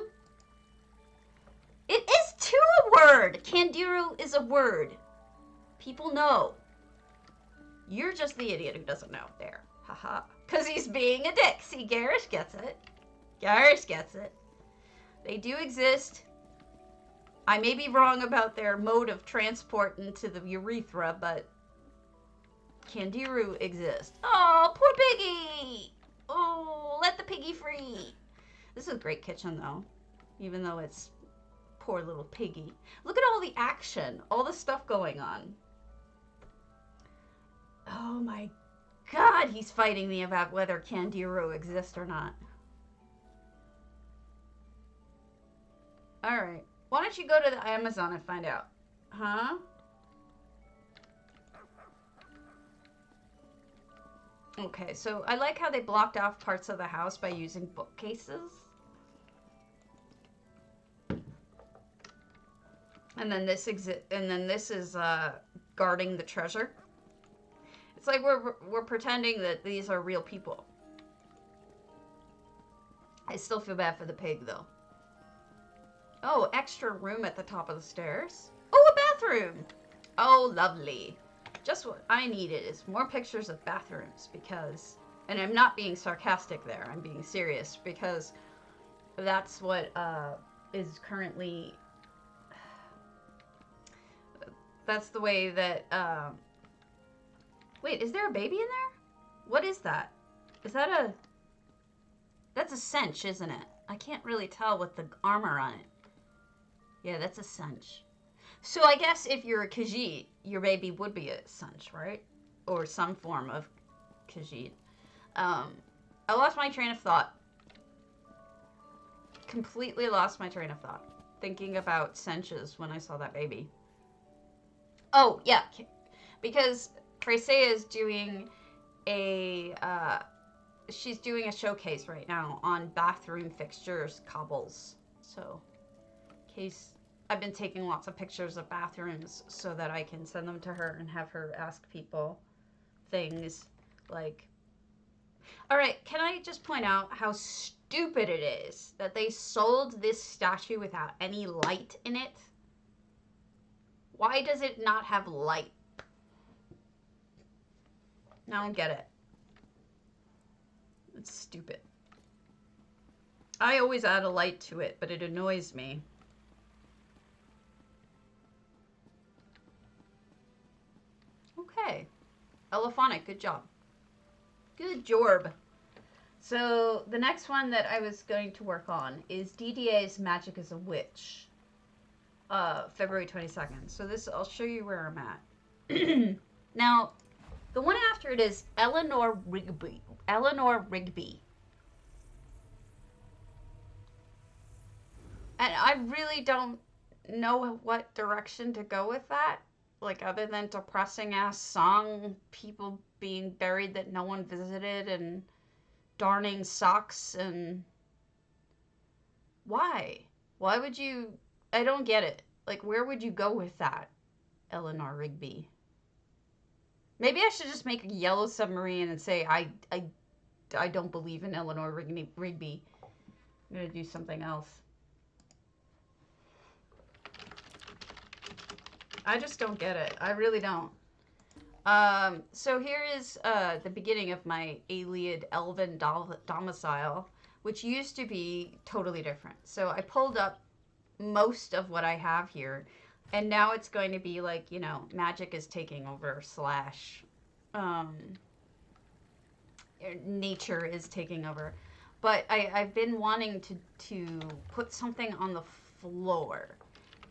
S1: It is too a word. Candiru is a word. People know. You're just the idiot who doesn't know. There. Haha. Because he's being a dick. See, Garish gets it. Garish gets it. They do exist. I may be wrong about their mode of transport into the urethra, but Candiru exist. Oh, poor piggy! Oh, let the piggy free. This is a great kitchen, though. Even though it's poor little piggy. Look at all the action. All the stuff going on. Oh my God, he's fighting me about whether Candiru exists or not. Alright. Why don't you go to the Amazon and find out? Huh? Okay, so I like how they blocked off parts of the house by using bookcases. And then this is guarding the treasure. It's like we're pretending that these are real people. I still feel bad for the pig, though. Oh, extra room at the top of the stairs. Oh, a bathroom. Oh, lovely. Just what I needed is more pictures of bathrooms because, and I'm not being sarcastic there, I'm being serious because that's what is currently, that's the way that, wait, is there a baby in there? What is that? Is that that's a cinch, isn't it? I can't really tell with the armor on it. Yeah, that's a cinch. So I guess if you're a Khajiit, your baby would be a cinch, right? Or some form of Khajiit. I lost my train of thought. Completely lost my train of thought. Thinking about cinches when I saw that baby. Oh, yeah. Because Freya is doing she's doing a showcase right now on bathroom fixtures, cobbles. So, I've been taking lots of pictures of bathrooms so that I can send them to her and have her ask people things like, all right, can I just point out how stupid it is that they sold this statue without any light in it? Why does it not have light? I don't get it. It's stupid. I always add a light to it, but it annoys me. Okay. Elephonic, good job. Good job. So, the next one that I was going to work on is DDA's Magic as a Witch. February 22nd. So I'll show you where I'm at. Now, the one after it is Eleanor Rigby. Eleanor Rigby. And I really don't know what direction to go with that. Like, other than depressing ass song, people being buried that no one visited, and darning socks, and why? Why would you? I don't get it. Like, where would you go with that, Eleanor Rigby? Maybe I should just make a yellow submarine and say I don't believe in Eleanor Rigby. I'm gonna do something else. I just don't get it. I really don't. So here is the beginning of my Ayleid Elven domicile, which used to be totally different. So I pulled up most of what I have here, and now it's going to be like, you know, magic is taking over slash um, nature is taking over. But I've been wanting to put something on the floor,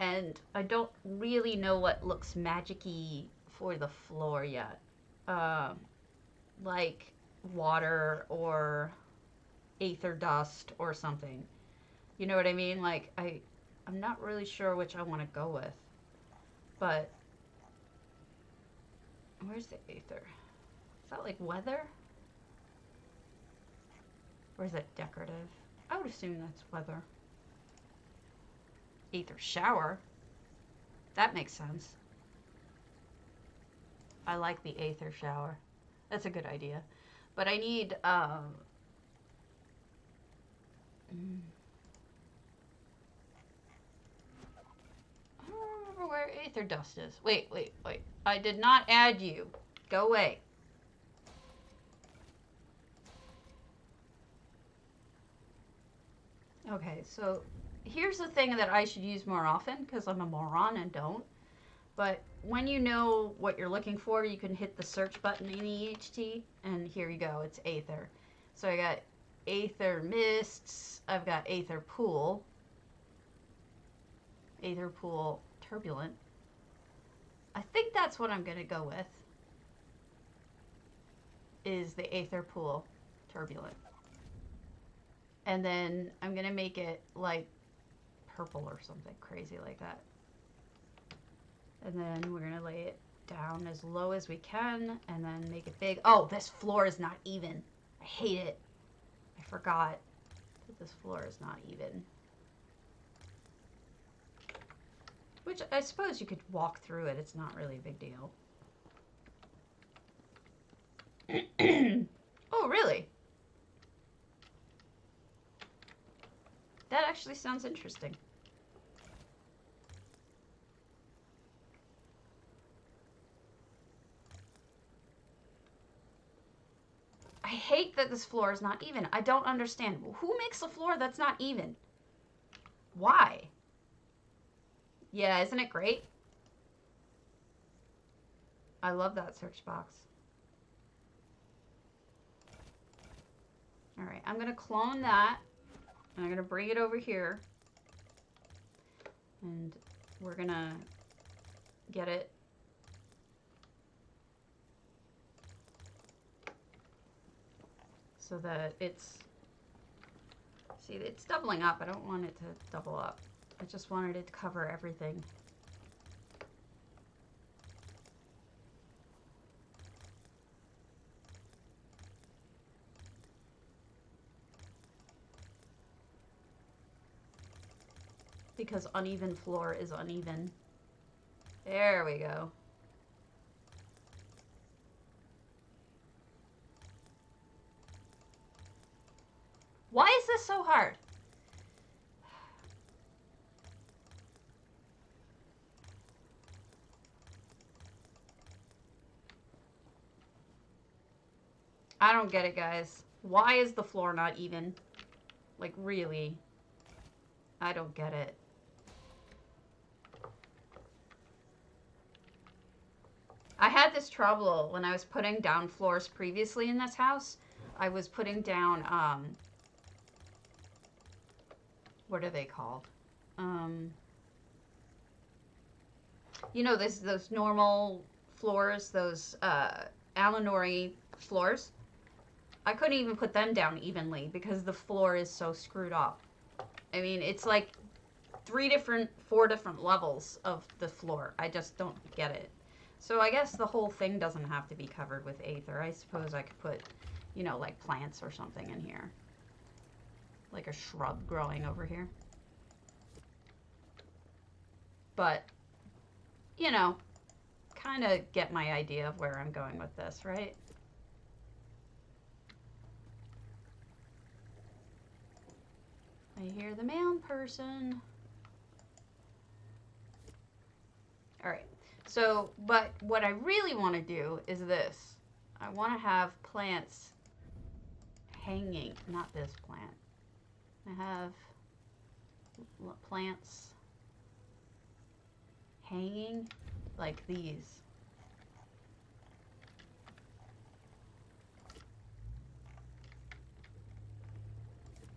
S1: and I don't really know what looks magic-y for the floor yet. Like water or aether dust or something. You know what I mean? Like, I'm not really sure which I want to go with. But where's the aether? Is that like weather? Or is it decorative? I would assume that's weather. Aether shower. That makes sense. I like the aether shower. That's a good idea. But I need I don't remember where aether dust is. Wait. I did not add you. Go away. Okay, so here's the thing that I should use more often, because I'm a moron and don't. But when you know what you're looking for, you can hit the search button in EHT, and here you go, it's Aether. So I got Aether Mists, I've got Aether Pool Turbulent. I think that's what I'm going to go with, is the Aether Pool Turbulent. And then I'm going to make it like purple or something crazy like that. And then we're going to lay it down as low as we can and then make it big. Oh, this floor is not even. I hate it. I forgot that this floor is not even. Which I suppose you could walk through it. It's not really a big deal. Oh, really? That actually sounds interesting. I hate that this floor is not even. I don't understand. Who makes a floor that's not even? Why? Yeah, isn't it great? I love that search box. Alright, I'm going to clone that. And I'm going to bring it over here. And we're going to get it. So that it's, see, it's doubling up. I don't want it to double up. I just wanted it to cover everything. Because uneven floor is uneven. There we go. Why is this so hard? I don't get it, guys. Why is the floor not even? Like, really? I don't get it. I had this trouble when I was putting down floors previously in this house. I was putting down, what are they called? You know, those normal floors, those Alinori floors. I couldn't even put them down evenly because the floor is so screwed up. I mean, it's like 4 different levels of the floor. I just don't get it. So I guess the whole thing doesn't have to be covered with aether. I suppose I could put, you know, like plants or something in here. Like a shrub growing over here. But, you know, kind of get my idea of where I'm going with this, right? I hear the mail person. All right. So, but what I really want to do is this. I want to have plants hanging, not this plant. I have plants hanging like these.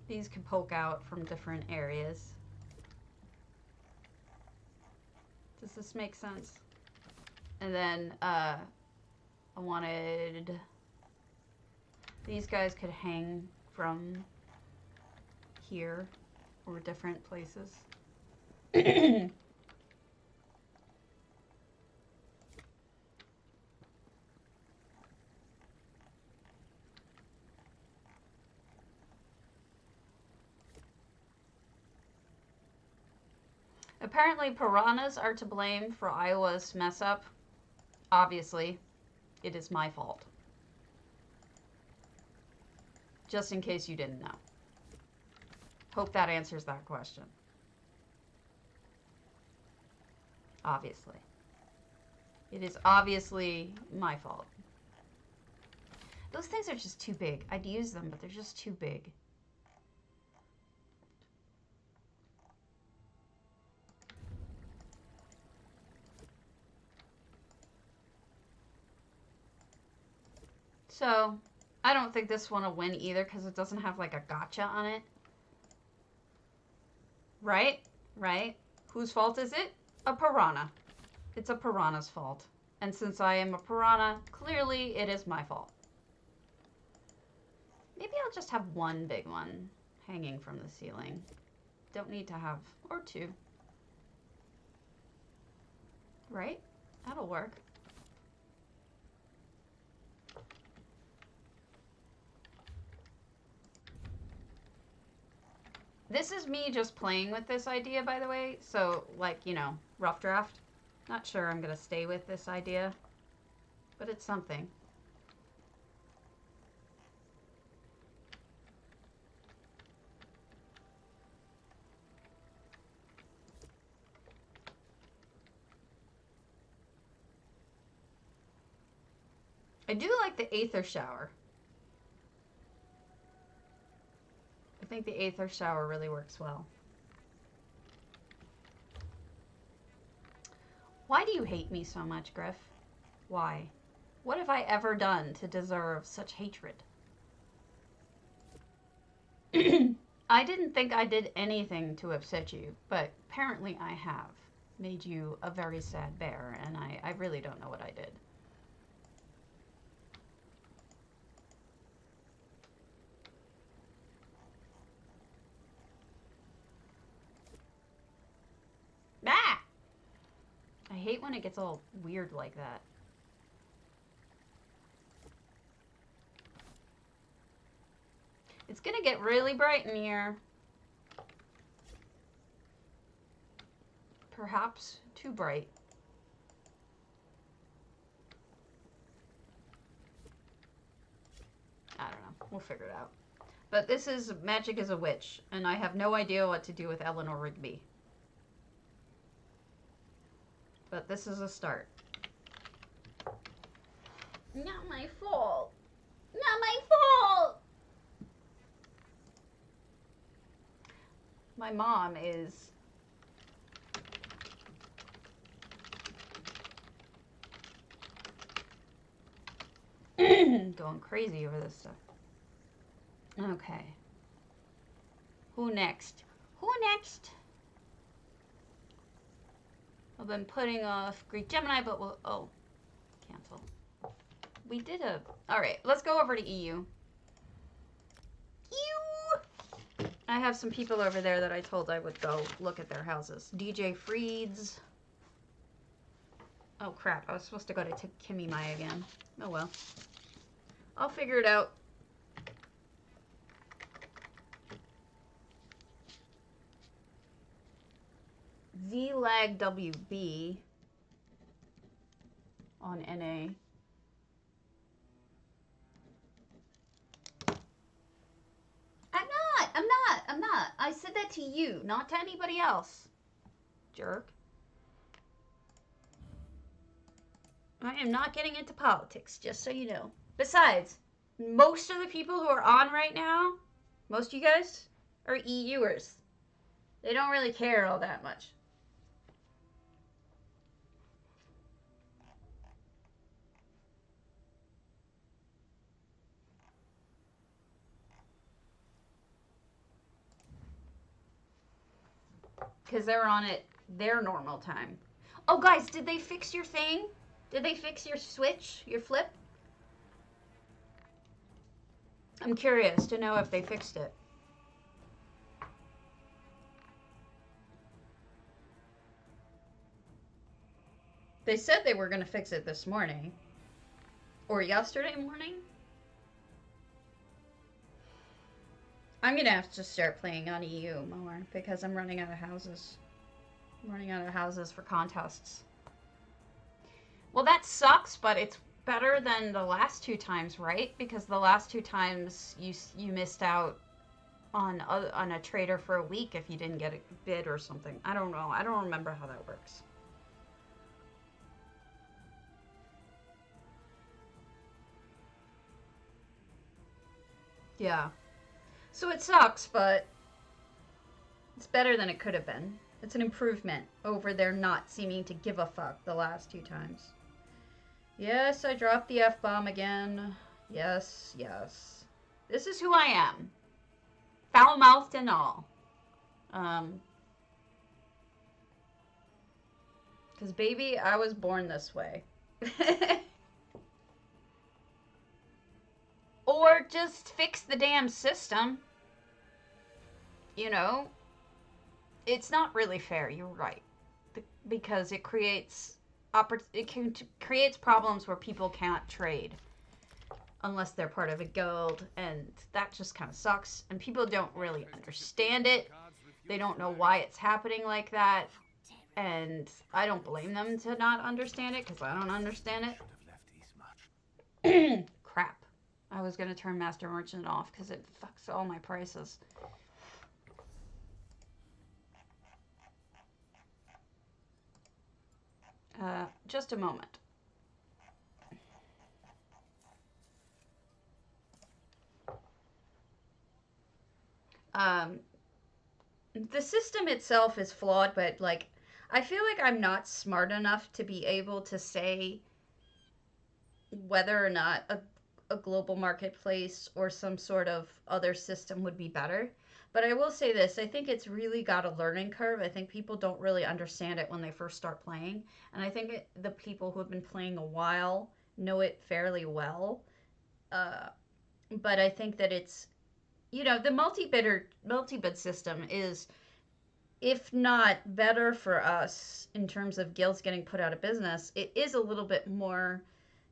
S1: These can poke out from different areas. Does this make sense? And then I wanted these guys could hang from here or different places. Apparently piranhas are to blame for Iowa's mess up. Obviously, it is my fault. Just in case you didn't know. Hope that answers that question. Obviously. It is obviously my fault. Those things are just too big. I'd use them, but they're just too big. So, I don't think this one will win either because it doesn't have like a gotcha on it. Right? Right? Whose fault is it? A piranha. It's a piranha's fault. And since I am a piranha, clearly it is my fault. Maybe I'll just have one big one hanging from the ceiling. Don't need to have, or two. Right? That'll work. This is me just playing with this idea, by the way. So, like, you know, rough draft. Not sure I'm going to stay with this idea, but it's something. I do like the Aether Shower. I think the Aether Shower really works well. Why do you hate me so much, Griff? Why? What have I ever done to deserve such hatred? I didn't think I did anything to upset you, but apparently I have made you a very sad bear, and I really don't know what I did. Ah! I hate when it gets all weird like that. It's gonna get really bright in here. Perhaps too bright. I don't know. We'll figure it out. But this is Magic is a Witch, and I have no idea what to do with Eleanor Rigby. But this is a start. Not my fault. Not my fault! My mom is going crazy over this stuff. Okay. Who next? Who next? I've been putting off Greek Gemini, but we'll... Oh. Cancel. We did a... Alright, let's go over to EU. EU! I have some people over there that I told I would go look at their houses. DJ Freeds. Oh crap, I was supposed to go to Kimmy Mai again. Oh well. I'll figure it out. ZLAG WB on NA. I'm not. I said that to you, not to anybody else. Jerk. I am not getting into politics, just so you know. Besides, most of the people who are on right now, most of you guys, are EUers. They don't really care all that much. Because they're on it their normal time. Oh, guys, did they fix your thing? Did they fix your switch, your flip? I'm curious to know if they fixed it. They said they were going to fix it this morning. Or yesterday morning. I'm going to have to start playing on EU more because I'm running out of houses. I'm running out of houses for contests. Well, that sucks, but it's better than the last two times, right? Because the last two times you missed out on a trader for a week if you didn't get a bid or something. I don't know. I don't remember how that works. Yeah. So it sucks, but it's better than it could have been. It's an improvement over their not seeming to give a fuck the last two times. Yes, I dropped the F-bomb again. Yes, yes. This is who I am. Foul-mouthed and all. Because, baby, I was born this way. Or just fix the damn system. You know? It's not really fair, you're right. Because it creates creates problems where people can't trade unless they're part of a guild, and that just kind of sucks. And people don't really understand it. They don't know why it's happening like that, and I don't blame them to not understand it because I don't understand it. Crap. I was gonna turn Master Merchant off because it fucks all my prices. Just a moment. The system itself is flawed, but, like, I feel like I'm not smart enough to be able to say whether or not a global marketplace or some sort of other system would be better. But I will say this, I think it's really got a learning curve. I think people don't really understand it when they first start playing. And I think the people who have been playing a while know it fairly well. But I think that it's, you know, the multi-bid system is, if not better for us in terms of guilds getting put out of business, it is a little bit more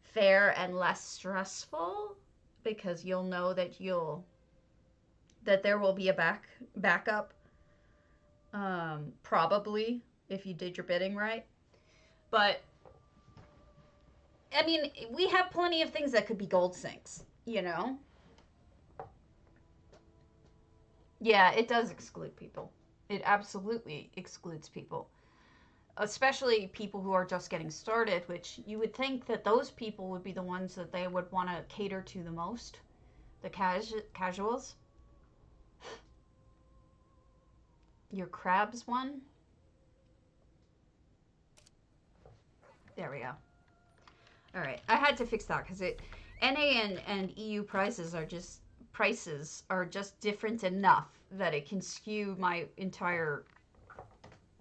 S1: fair and less stressful because you'll know that there will be a backup, probably, if you did your bidding right. But I mean, we have plenty of things that could be gold sinks, you know. Yeah, it does exclude people. It absolutely excludes people, especially people who are just getting started, which you would think that those people would be the ones that they would want to cater to the most, the casuals. Your crabs one. There we go. All right, I had to fix that because NA and EU prices are just different enough that it can skew my entire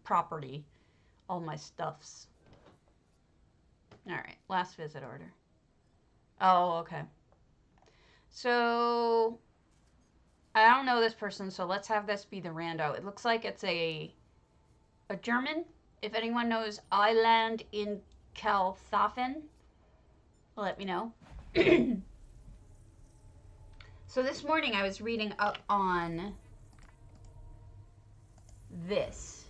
S1: property, all my stuffs. All right, last visit order. Oh, okay. So I don't know this person, so let's have this be the rando. It looks like it's a German. If anyone knows Island in Kalthafen, let me know. So this morning I was reading up on this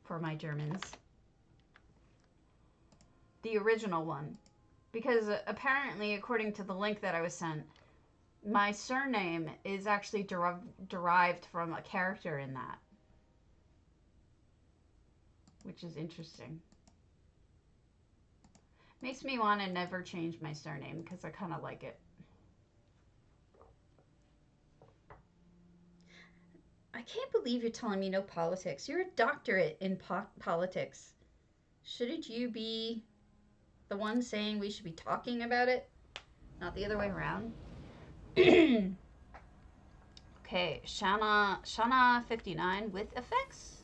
S1: for my Germans. The original one. Because apparently, according to the link that I was sent, my surname is actually derived from a character in that. Which is interesting. Makes me want to never change my surname because I kind of like it. I can't believe you're telling me no politics. You're a doctorate in politics. Shouldn't you be the one saying we should be talking about it? Not the other way around. Okay, Shana 59 with effects.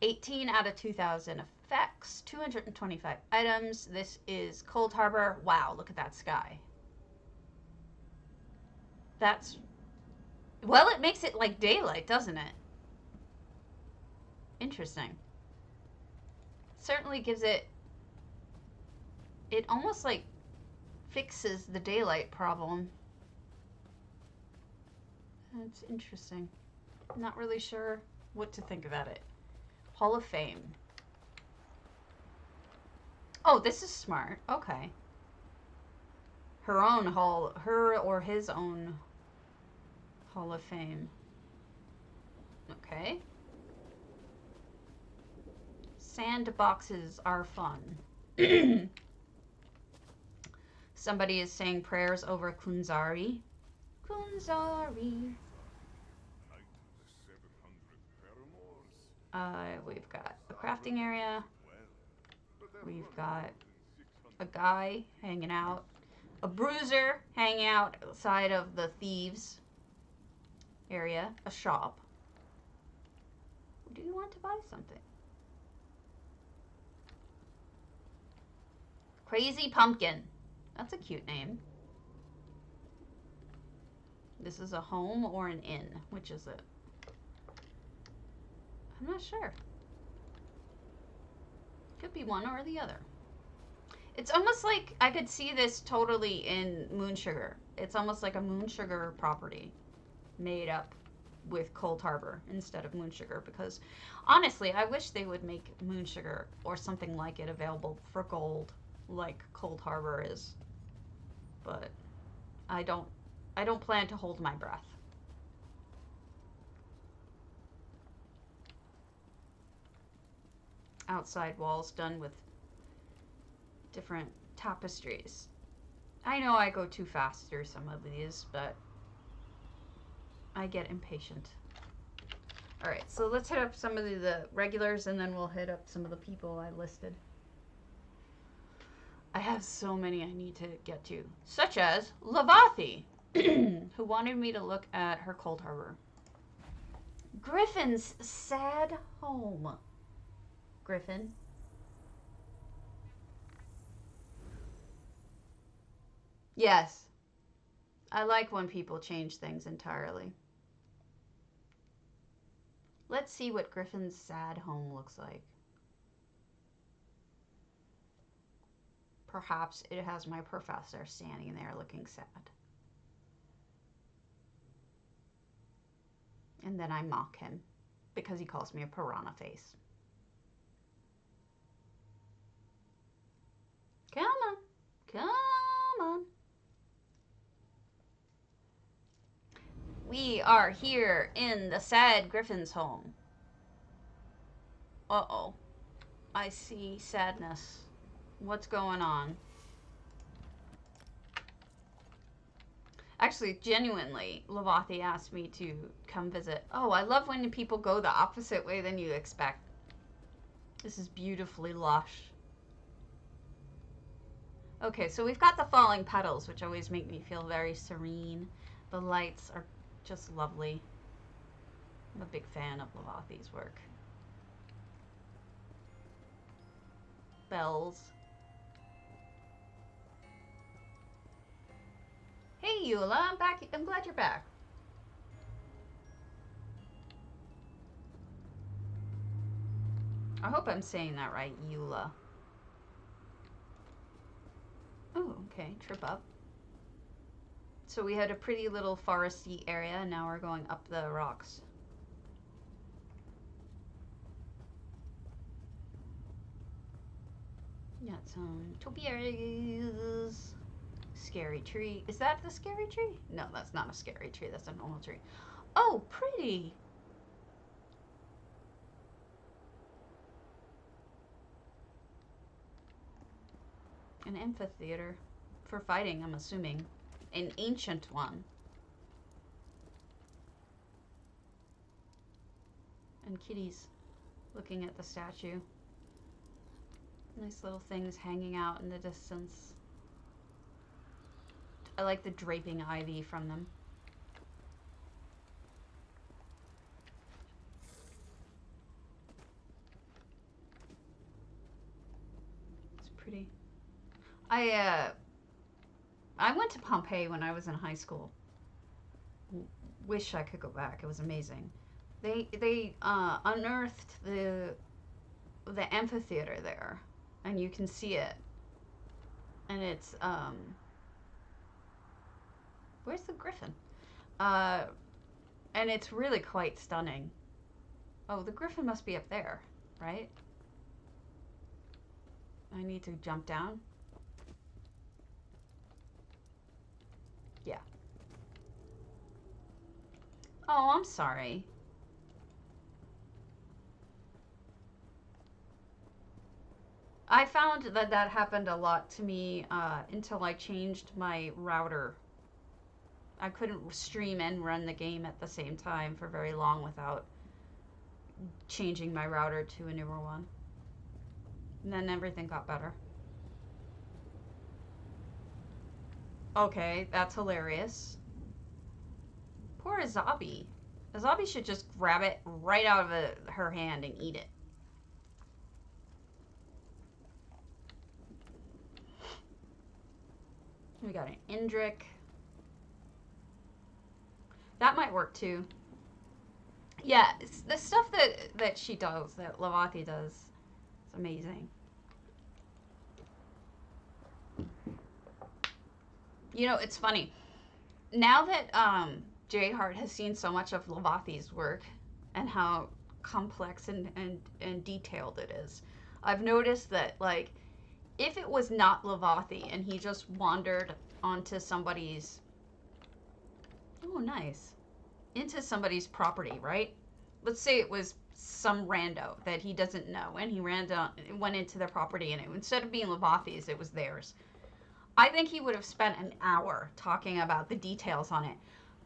S1: 18 out of 2,000 effects. 225 items. This is Cold Harbor. Wow, look at that sky. That's... Well, it makes it like daylight, doesn't it? Interesting. Certainly gives it... It almost like fixes the daylight problem. That's interesting. I'm not really sure what to think about it. Hall of Fame. Oh, this is smart. Okay. Her own hall, her or his own Hall of Fame. Okay. Sandboxes are fun. Somebody is saying prayers over Kunzari. Kunzari. We've got a crafting area. We've got a guy hanging out. A bruiser hanging out outside of the thieves area. A shop. Do you want to buy something? Crazy Pumpkin. That's a cute name. This is a home or an inn? Which is it? I'm not sure. Could be one or the other. It's almost like I could see this totally in Moonsugar. It's almost like a Moonsugar property made up with Cold Harbor instead of Moonsugar, because honestly, I wish they would make Moonsugar or something like it available for gold like Cold Harbor is. But I don't plan to hold my breath. Outside walls done with different tapestries. I know I go too fast through some of these, but I get impatient. Alright, so let's hit up some of the regulars and then we'll hit up some of the people I listed. I have so many I need to get to, such as Lavathi, who wanted me to look at her Cold Harbor. Griffin's sad home. Griffin. Yes. I like when people change things entirely. Let's see what Griffin's sad home looks like. Perhaps it has my professor standing there looking sad. And then I mock him because he calls me a piranha face. Come on. Come on. We are here in the sad Griffin's home. Uh-oh. I see sadness. What's going on? Actually, genuinely, Lavathi asked me to come visit. Oh, I love when people go the opposite way than you expect. This is beautifully lush. Okay, so we've got the falling petals, which always make me feel very serene. The lights are just lovely. I'm a big fan of Lavathi's work. Bells. Hey, Eula, I'm back. I'm glad you're back. I hope I'm saying that right, Eula. Oh, okay, trip up. So we had a pretty little foresty area, and now we're going up the rocks. Got some topiaries. Scary tree. Is that the scary tree? No, that's not a scary tree. That's a normal tree. Oh, pretty. An amphitheater. For fighting, I'm assuming. An ancient one. And kitties looking at the statue. Nice little things hanging out in the distance. I like the draping ivy from them. It's pretty. I went to Pompeii when I was in high school. Wish I could go back. It was amazing. They unearthed the amphitheater there, and you can see it. And it's where's the griffin? And it's really quite stunning. Oh, the griffin must be up there, right? I need to jump down. Yeah. Oh, I'm sorry. I found that that happened a lot to me until I changed my router. I couldn't stream and run the game at the same time for very long without changing my router to a newer one. And then everything got better. Okay, that's hilarious. Poor Azabi. Azabi should just grab it right out of her hand and eat it. We got an Indrik. That might work too. Yeah, the stuff that she does, that Lavathi does, it's amazing. You know, it's funny. Now that J Hart has seen so much of Lavathi's work and how complex and detailed it is, I've noticed that, like, if it was not Lavathi and he just wandered onto somebody's, oh nice, into somebody's property, right? Let's say it was some rando that he doesn't know, and he went into their property, and instead of being Lavathi's, it was theirs. I think he would have spent an hour talking about the details on it.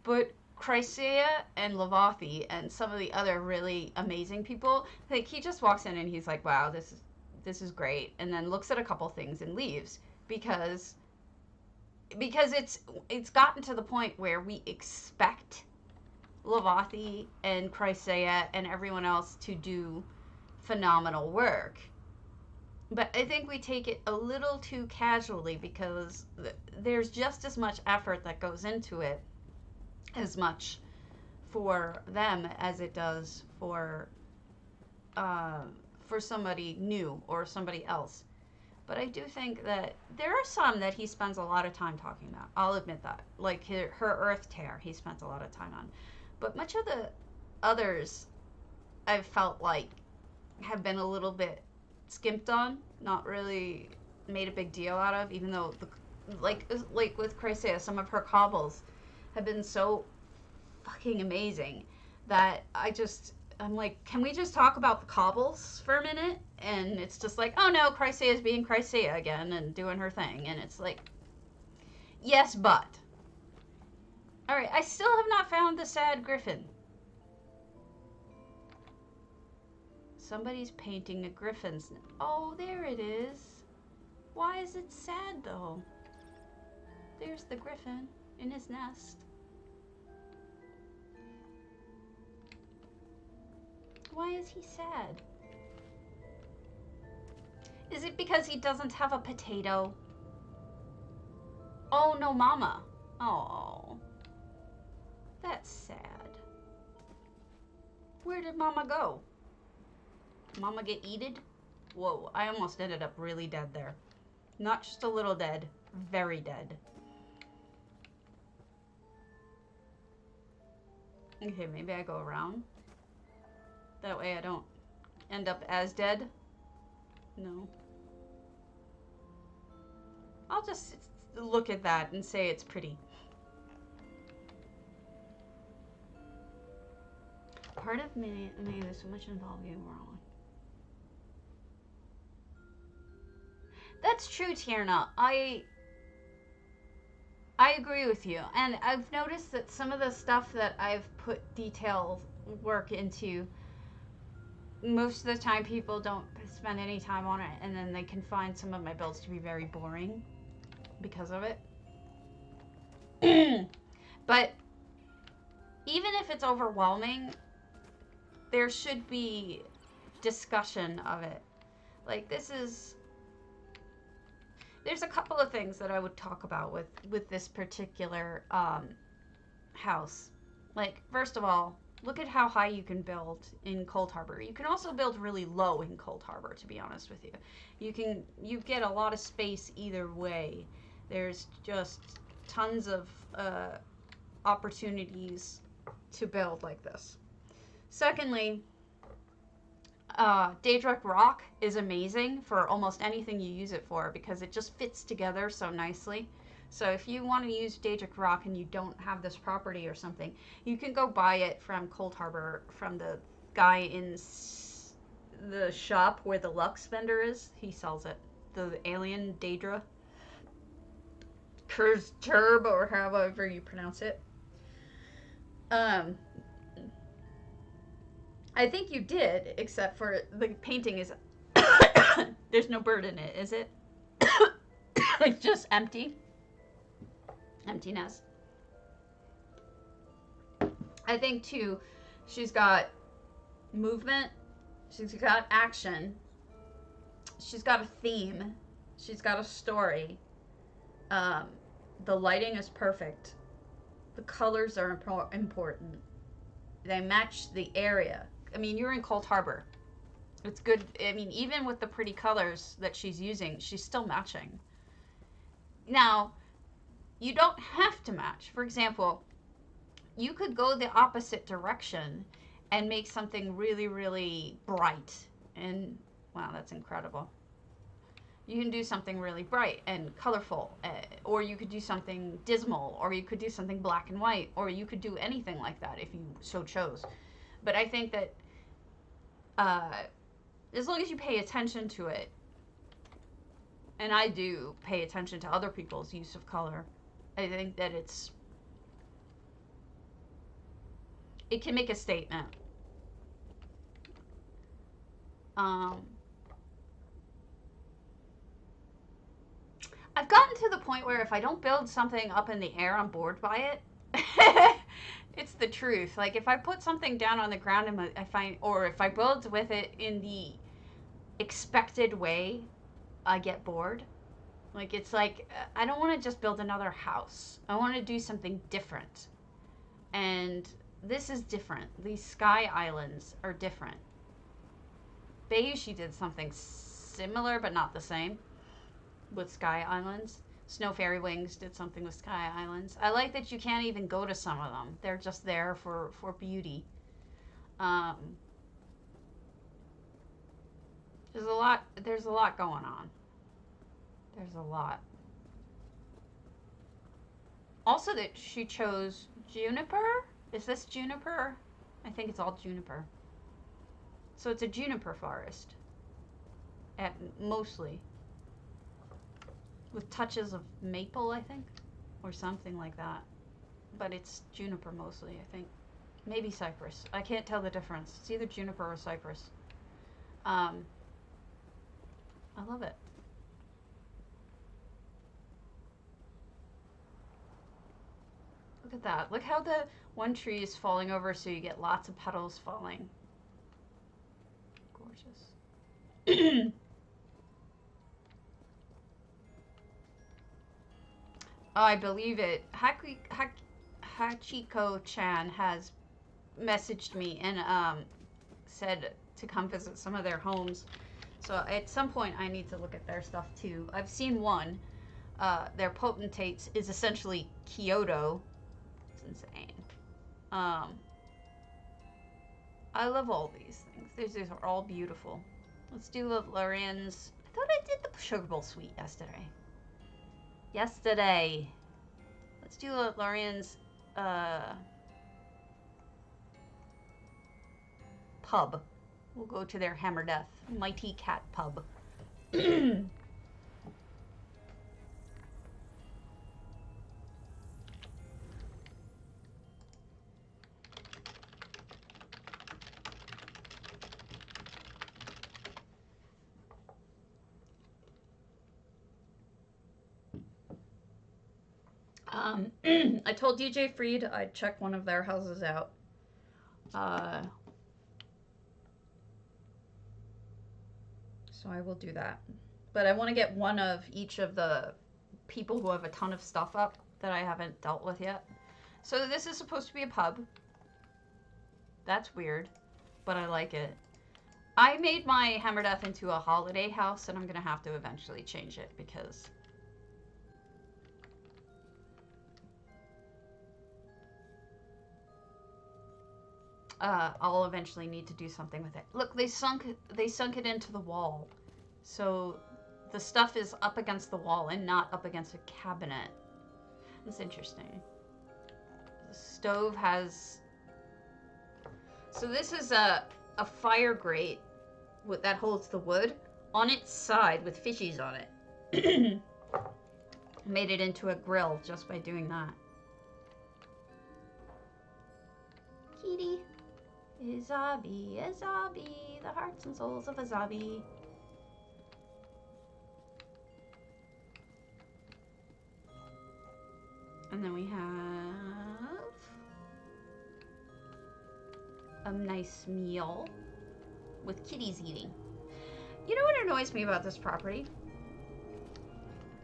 S1: But Chrysaea and Lavathi and some of the other really amazing people, like, he just walks in and he's like, wow, this is great, and then looks at a couple things and leaves because it's gotten to the point where we expect Lavathi and Chrysaea and everyone else to do phenomenal work. But I think we take it a little too casually because there's just as much effort that goes into it, as much for them as it does for somebody new or somebody else. But I do think that there are some that he spends a lot of time talking about. I'll admit that. Like her Earth Tear, he spent a lot of time on. But much of the others, I've felt like, have been a little bit skimped on, not really made a big deal out of, even though, like with Chrysaea, some of her cobbles have been so fucking amazing that I'm like, can we just talk about the cobbles for a minute? And it's just like, oh no, Chrysaea is being Chrysaea again and doing her thing. And it's like, yes, but. Alright, I still have not found the sad griffin. Somebody's painting a griffin's... Oh, there it is. Why is it sad, though? There's the griffin in his nest. Why is he sad? Is it because he doesn't have a potato? Oh, no, mama. Oh, that's sad. Where did Mama go? Mama get eated? Whoa, I almost ended up really dead there. Not just a little dead, very dead. Okay, maybe I go around. That way I don't end up as dead. No. I'll just look at that and say it's pretty. Part of me, there's so much involved in wrong. That's true, Tierna. I agree with you. And I've noticed that some of the stuff that I've put detail work into, most of the time people don't spend any time on it, and then they can find some of my builds to be very boring because of it. But even if it's overwhelming, there should be discussion of it. Like, there's a couple of things that I would talk about with this particular house. Like, first of all, look at how high you can build in Coldharbour. You can also build really low in Coldharbour, to be honest with you. You get a lot of space either way. There's just tons of opportunities to build like this. Secondly, Daedric Rock is amazing for almost anything you use it for because it just fits together so nicely. So if you want to use Daedric Rock and you don't have this property or something, you can go buy it from Coldharbour from the guy in the shop where the Lux vendor is. He sells it. The alien Daedra. Turb, or however you pronounce it. I think you did, except for the painting is... There's no bird in it, is it? It's just empty. Emptiness. I think, too, she's got movement. She's got action. She's got a theme. She's got a story. The lighting is perfect. The colors are important. They match the area. I mean, you're in Coldharbour. It's good. I mean, even with the pretty colors that she's using, she's still matching. Now, you don't have to match. For example, you could go the opposite direction and make something really, really bright. And, wow, that's incredible. You can do something really bright and colorful, or you could do something dismal, or you could do something black and white, or you could do anything like that if you so chose. But I think that as long as you pay attention to it, and I do pay attention to other people's use of color, I think that it can make a statement. I've gotten to the point where if I don't build something up in the air, I'm bored by it. It's the truth. Like, if I put something down on the ground and I find, or if I build with it in the expected way, I get bored. Like, it's like, I don't want to just build another house. I want to do something different. And this is different. These sky islands are different. Bayushi did something similar, but not the same, with Sky Islands. Snow Fairy Wings did something with Sky Islands. I like that you can't even go to some of them. They're just there for beauty. There's a lot going on. There's a lot. Also that she chose juniper? Is this juniper? I think it's all juniper. So it's a juniper forest. Mostly. With touches of maple, I think, or something like that. But it's juniper mostly, I think. Maybe cypress. I can't tell the difference. It's either juniper or cypress. I love it. Look at that. Look how the one tree is falling over so you get lots of petals falling. Gorgeous. I believe it. Hachiko-chan has messaged me and said to come visit some of their homes. So at some point, I need to look at their stuff too. I've seen one. Their potentates is essentially Kyoto. It's insane. Um, I love all these things. These are all beautiful. Let's do the Lorian's. I thought I did the Sugar Bowl Suite yesterday. Let's do Lorian's pub. We'll go to their Hammer Death Mighty Cat Pub. I told DJ Freed I'd check one of their houses out. So I will do that. But I want to get one of each of the people who have a ton of stuff up that I haven't dealt with yet. So this is supposed to be a pub. That's weird, but I like it. I made my Hammer Death into a holiday house, and I'm going to have to eventually change it because... I'll eventually need to do something with it. Look, they sunk it into the wall. So the stuff is up against the wall and not up against a cabinet. That's interesting. The stove has... So this is a fire grate that holds the wood on its side with fishies on it. Made it into a grill just by doing that. Kitty. Izabi, the hearts and souls of Izabi. And then we have a nice meal with kitties eating. You know what annoys me about this property?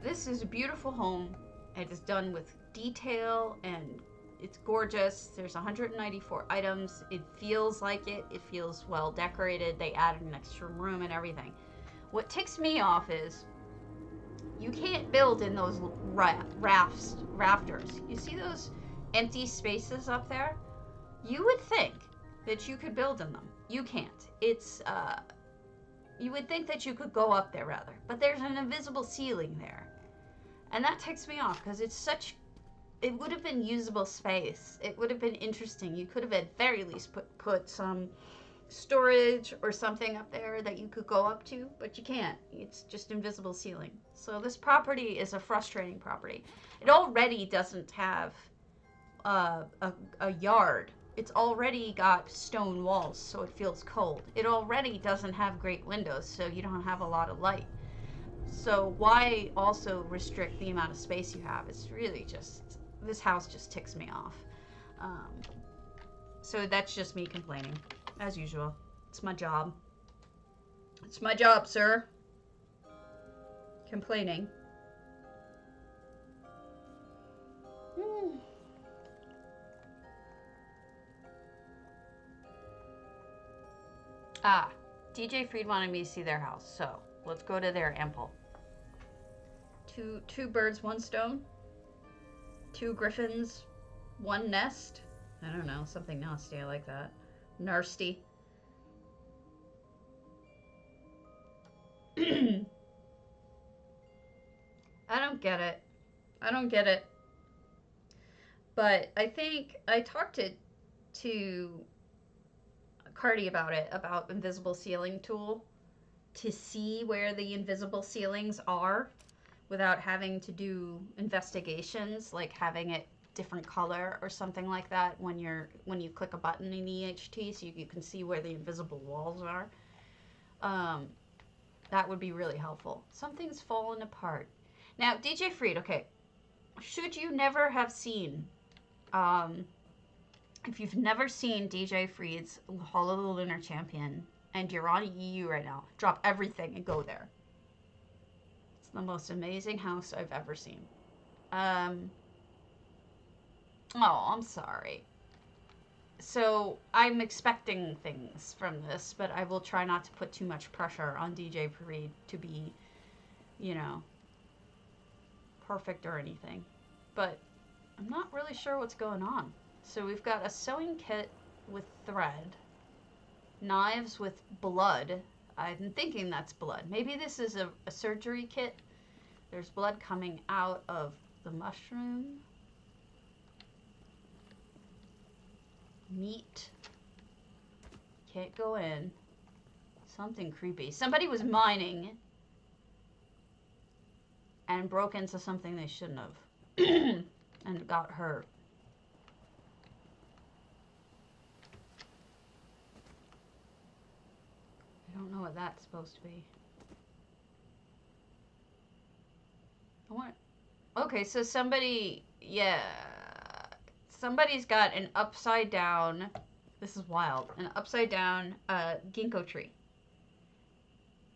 S1: This is a beautiful home. It is done with detail and it's gorgeous. There's 194 items. It feels like it. It feels well decorated. They added an extra room and everything. What ticks me off is you can't build in those rafters. You see those empty spaces up there? You would think that you could build in them. You can't. It's, you would think that you could go up there rather. But there's an invisible ceiling there. And that ticks me off because it's such... It would have been usable space. It would have been interesting. You could have at very least put some storage or something up there that you could go up to, but you can't. It's just invisible ceiling. So this property is a frustrating property. It already doesn't have a yard. It's already got stone walls, so it feels cold. It already doesn't have great windows, so you don't have a lot of light. So why also restrict the amount of space you have? It's really just... This house just ticks me off. So that's just me complaining, as usual. It's my job. It's my job, sir. Complaining. DJ Freed wanted me to see their house, so let's go to their ample. Two birds, one stone. 2 griffins, 1 nest. I don't know, something nasty. I like that. Nasty. I don't get it. I don't get it. But I think I talked to Cardi about it, about invisible ceiling tool, to see where the invisible ceilings are without having to do investigations, like having it different color or something like that when you click a button in EHT, so you can see where the invisible walls are. That would be really helpful. Something's fallen apart. Now, DJ Freed, okay, should you never have seen, if you've never seen DJ Freed's Hall of the Lunar Champion and you're on EU right now, drop everything and go there. The most amazing house I've ever seen. Um, oh, I'm sorry. So I'm expecting things from this, but I will try not to put too much pressure on DJ Fareed to be, you know, perfect or anything. But I'm not really sure what's going on. So we've got a sewing kit with thread, knives with blood. I'm thinking that's blood. Maybe this is a surgery kit. There's blood coming out of the mushroom. Meat. Can't go in. Something creepy. Somebody was mining and broke into something they shouldn't have and got hurt. I don't know what that's supposed to be. I want... Okay, so somebody... Yeah. Somebody's got an upside down... This is wild. An upside down ginkgo tree.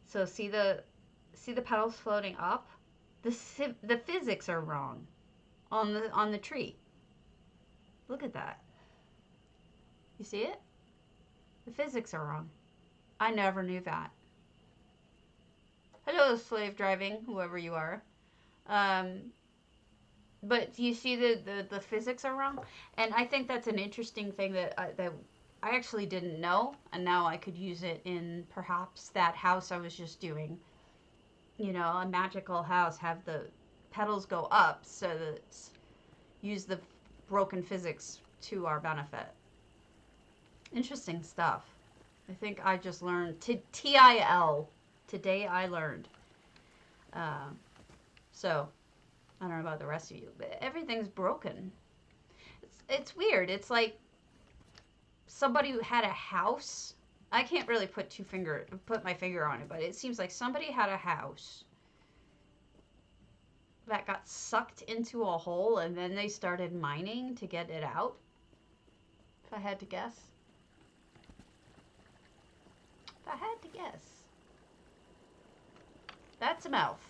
S1: So see the petals floating up? The physics are wrong on the tree. Look at that. You see it? The physics are wrong. I never knew that. Hello, slave driving, whoever you are. But you see the physics are wrong, and I think that's an interesting thing that I actually didn't know, and now I could use it in perhaps that house I was just doing. You know, a magical house, have the petals go up so that use the broken physics to our benefit. Interesting stuff. I think I just learned TIL. Today I learned. So, I don't know about the rest of you, but everything's broken. It's weird. It's like somebody who had a house. I can't really put my finger on it, but it seems like somebody had a house that got sucked into a hole and then they started mining to get it out. If I had to guess. If I had to guess. That's a mouth.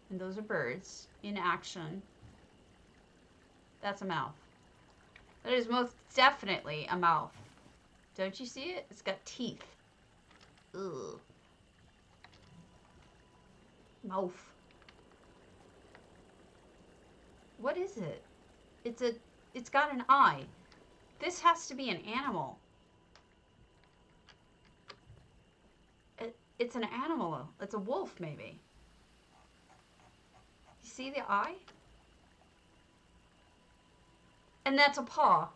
S1: And those are birds in action. That's a mouth. That is most definitely a mouth. Don't you see it? It's got teeth. Ugh. Mouth. What is it? It's got an eye. This has to be an animal. It's an animal. It's a wolf, maybe. You see the eye? And that's a paw.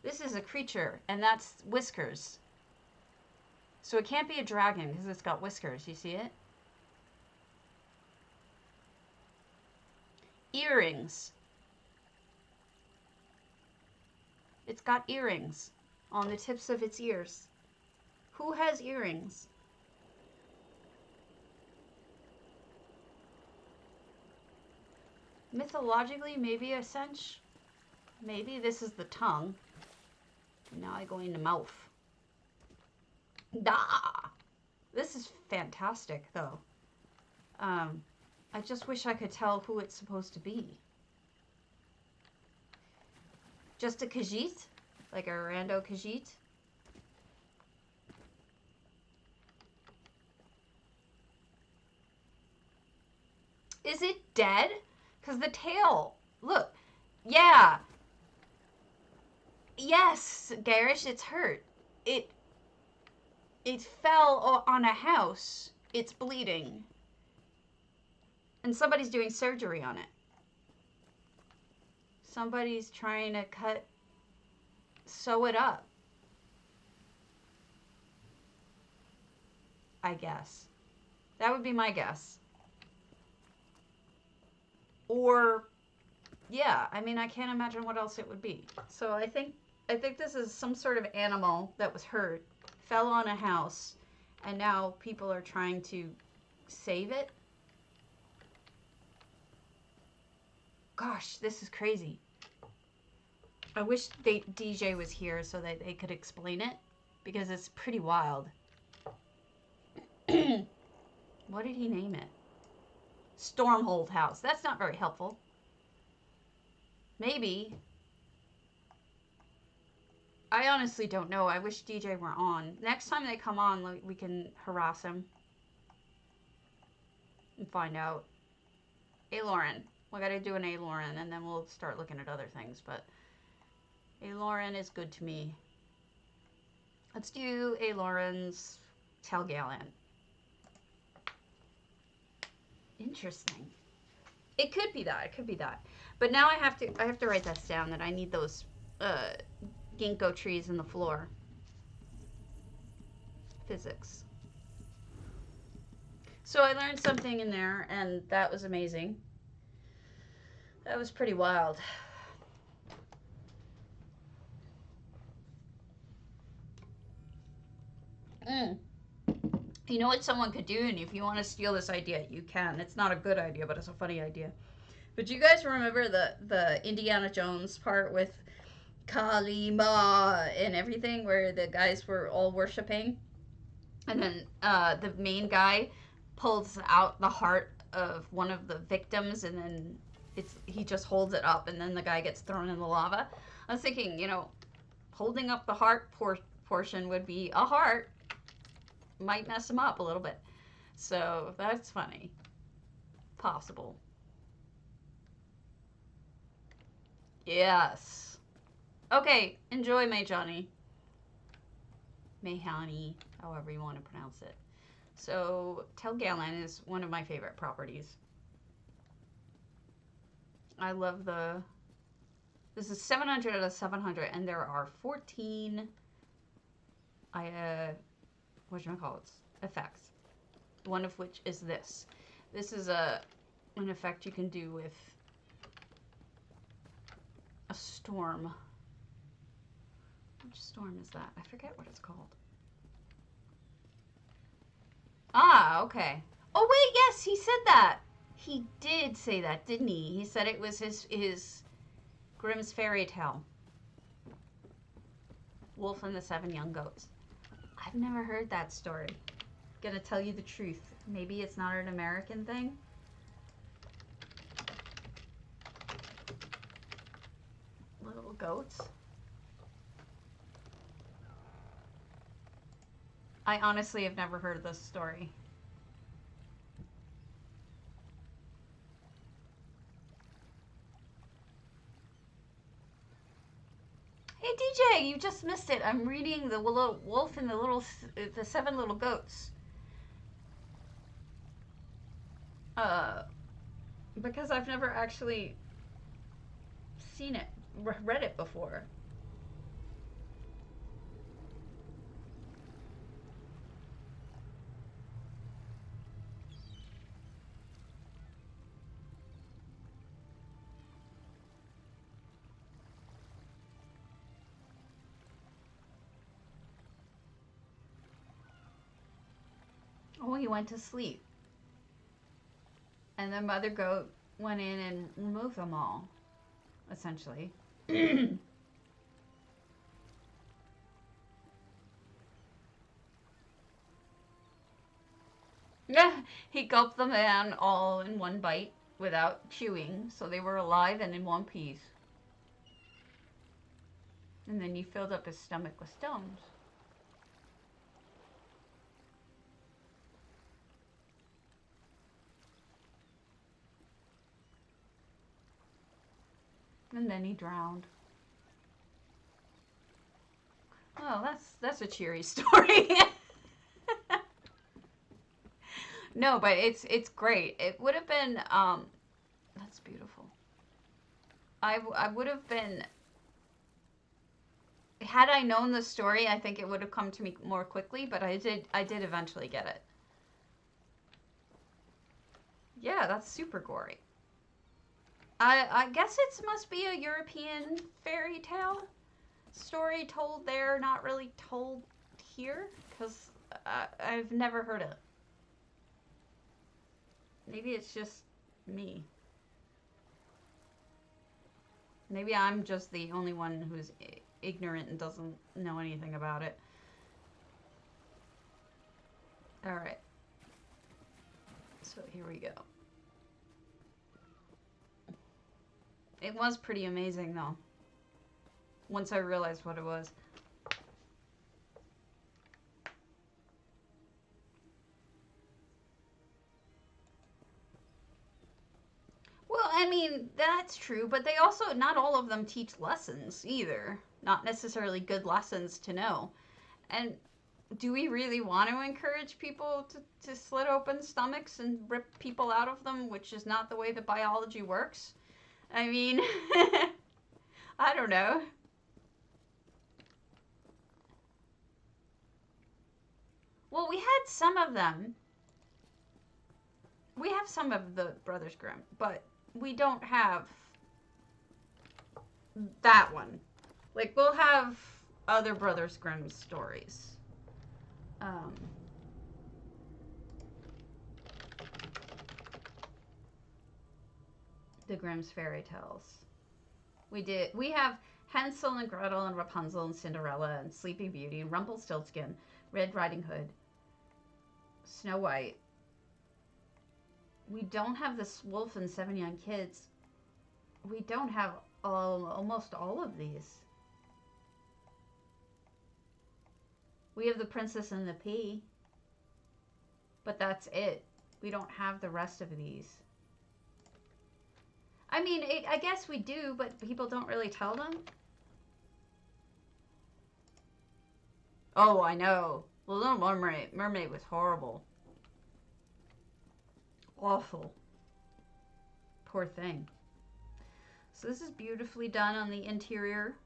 S1: This is a creature, and that's whiskers. So it can't be a dragon because it's got whiskers. You see it? Earrings. It's got earrings on the tips of its ears. Who has earrings? Mythologically, maybe a cinch. Maybe this is the tongue. Now I go into mouth. Da! This is fantastic, though. I just wish I could tell who it's supposed to be. Just a Khajiit? Like a rando Khajiit? Is it dead? Because the tail, look. Yeah. Yes, Garish, it's hurt. It fell on a house. It's bleeding. And somebody's doing surgery on it. Somebody's trying to sew it up. I guess. That would be my guess. Or, yeah, I mean, I can't imagine what else it would be. So I think this is some sort of animal that was hurt, fell on a house, and now people are trying to save it. Gosh, this is crazy. I wish DJ was here so that they could explain it, because it's pretty wild. What did he name it? Stormhold house. That's not very helpful. Maybe. I honestly don't know. I wish DJ were on. Next time they come on, like, we can harass him. And find out. Aloran. We gotta do an Aloran, and then we'll start looking at other things, but Aloran is good to me. Let's do Aloran's Telgallan. Interesting. It could be that. It could be that. But now I have to write this down, that I need those ginkgo trees in the floor. Physics. So I learned something in there, and that was amazing. That was pretty wild. You know what someone could do, and if you want to steal this idea, you can. It's not a good idea, but it's a funny idea. But do you guys remember the Indiana Jones part with Kalima and everything, where the guys were all worshiping? And then the main guy pulls out the heart of one of the victims, and then he just holds it up, and then the guy gets thrown in the lava. I was thinking, you know, holding up the heart portion would be a heart. Might mess him up a little bit. So that's funny. Possible. Yes. Okay, enjoy Johnny. Mayhani, however you want to pronounce it. So Telgallan is one of my favorite properties. I love this is 700 out of 700, and there are 14 effects. One of which is this. This is an effect you can do with a storm. Which storm is that? I forget what it's called. Ah, okay. Oh wait, yes, he said that. He did say that, didn't he? He said it was his Grimm's fairy tale. Wolf and the Seven Young Goats. I've never heard that story. Gonna tell you the truth. Maybe it's not an American thing. Little goats. I honestly have never heard this story. Hey DJ, you just missed it. I'm reading the little wolf and the seven little goats. Because I've never actually seen it, read it before. Oh, he went to sleep. And the mother goat went in and removed them all, essentially. Yeah, he gulped them in all in one bite without chewing, so they were alive and in one piece. And then he filled up his stomach with stones. And then he drowned. Oh, that's a cheery story. No, but it's great. It would have been that's beautiful. I would have been, had I known the story, I think it would have come to me more quickly, but I did eventually get it. Yeah, that's super gory. I guess it must be a European fairy tale story told there, not really told here, because I've never heard it. Maybe it's just me. Maybe I'm just the only one who's ignorant and doesn't know anything about it. Alright. So here we go. It was pretty amazing, though. Once I realized what it was. Well, I mean, that's true, but they also, not all of them teach lessons either. Not necessarily good lessons to know. And do we really want to encourage people to slit open stomachs and rip people out of them, which is not the way the biology works? I mean, I don't know. Well, we had some of them. We have some of the Brothers Grimm, but we don't have that one. Like, we'll have other Brothers Grimm stories. The Grimm's fairy tales. We have Hansel and Gretel and Rapunzel and Cinderella and Sleeping Beauty and Rumpelstiltskin, Red Riding Hood, Snow White. We don't have this Wolf and Seven Young Kids. We don't have almost all of these. We have The Princess and the Pea, but that's it. We don't have the rest of these. I mean, I guess we do, but people don't really tell them. Oh, I know. The Little Mermaid was horrible. Awful. Poor thing. So this is beautifully done on the interior.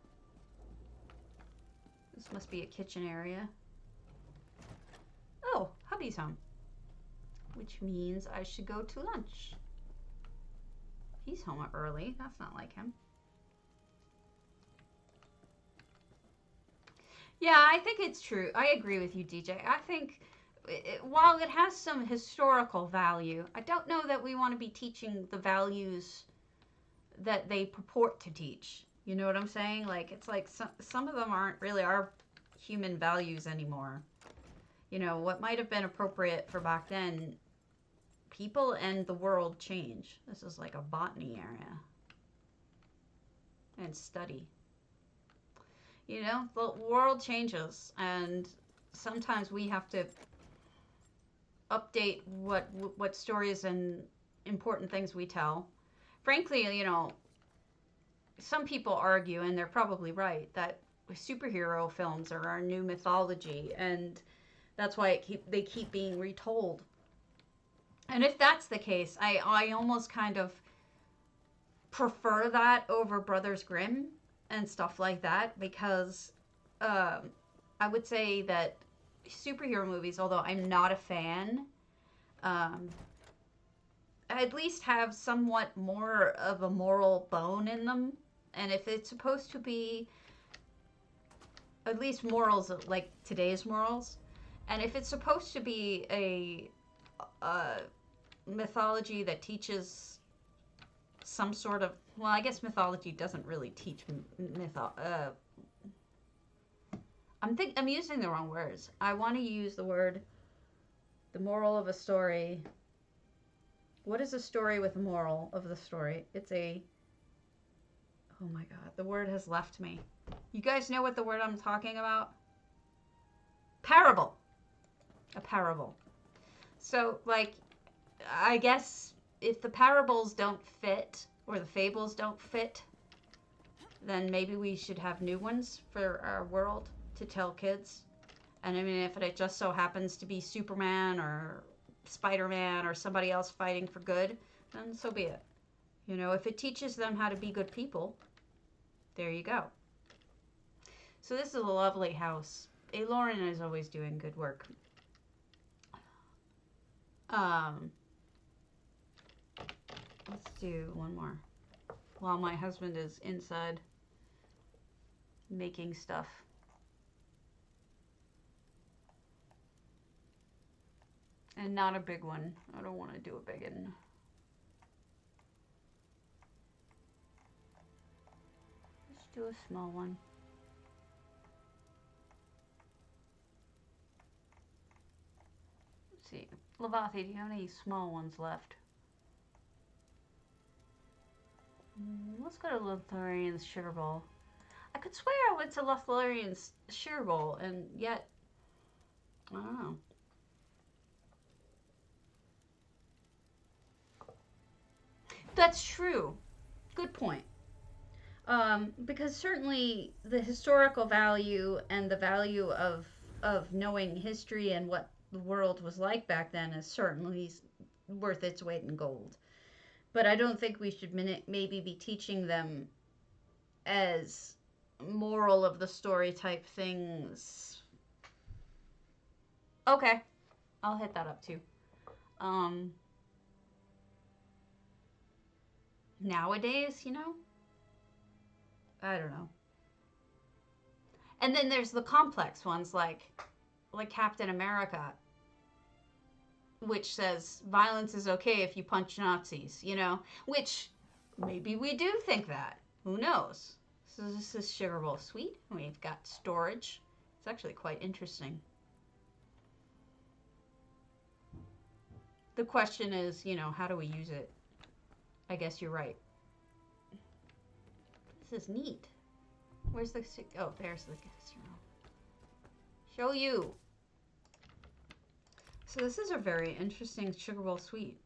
S1: This must be a kitchen area. Oh, hubby's home. Which means I should go to lunch. He's home early. That's not like him. Yeah, I think it's true. I agree with you, DJ. I think while it has some historical value, I don't know that we want to be teaching the values that they purport to teach. You know what I'm saying? Like, it's like some of them aren't really our human values anymore. You know, what might have been appropriate for back then, people and the world change. This is like a botany area. And study. You know, the world changes, and sometimes we have to update what stories and important things we tell. Frankly, you know, some people argue, and they're probably right, that superhero films are our new mythology, and that's why they keep being retold. And if that's the case, I almost kind of prefer that over Brothers Grimm and stuff like that, because I would say that superhero movies, although I'm not a fan, at least have somewhat more of a moral bone in them. And if it's supposed to be at least morals like today's morals, and if it's supposed to be a mythology that teaches some sort of, well, I guess mythology doesn't really teach I'm using the wrong words. I want to use the word, the moral of a story. What is a story with a moral of the story? It's a, oh my god, the word has left me. You guys know what the word I'm talking about? Parable. A parable. So, like, I guess if the parables don't fit, or the fables don't fit, then maybe we should have new ones for our world to tell kids. And I mean, if it just so happens to be Superman or Spider-Man or somebody else fighting for good, then so be it. You know, if it teaches them how to be good people, there you go. So this is a lovely house. Lauren is always doing good work. Let's do one more while my husband is inside making stuff. And not a big one. I don't want to do a big one. Let's do a small one. Let's see. Lavati, do you have any small ones left? Let's go to Lothlorien's Sugar Bowl. I could swear I went to Lothlorien's Sugar Bowl, and yet I don't know. That's true. Good point. Because certainly the historical value and the value of knowing history and what the world was like back then is certainly worth its weight in gold. But I don't think we should maybe be teaching them as moral of the story type things. Okay, I'll hit that up too. Um, Nowadays, I don't know. And then there's the complex ones like Captain America, which says violence is okay if you punch Nazis, which maybe we do think that. Who knows? So this is Sugar Bowl Sweet. We've got storage. It's actually quite interesting. The question is, how do we use it? I guess you're right. This is neat. Where's the... Oh, there's the casserole. Show you. So this is a very interesting Sugar Bowl Sweet.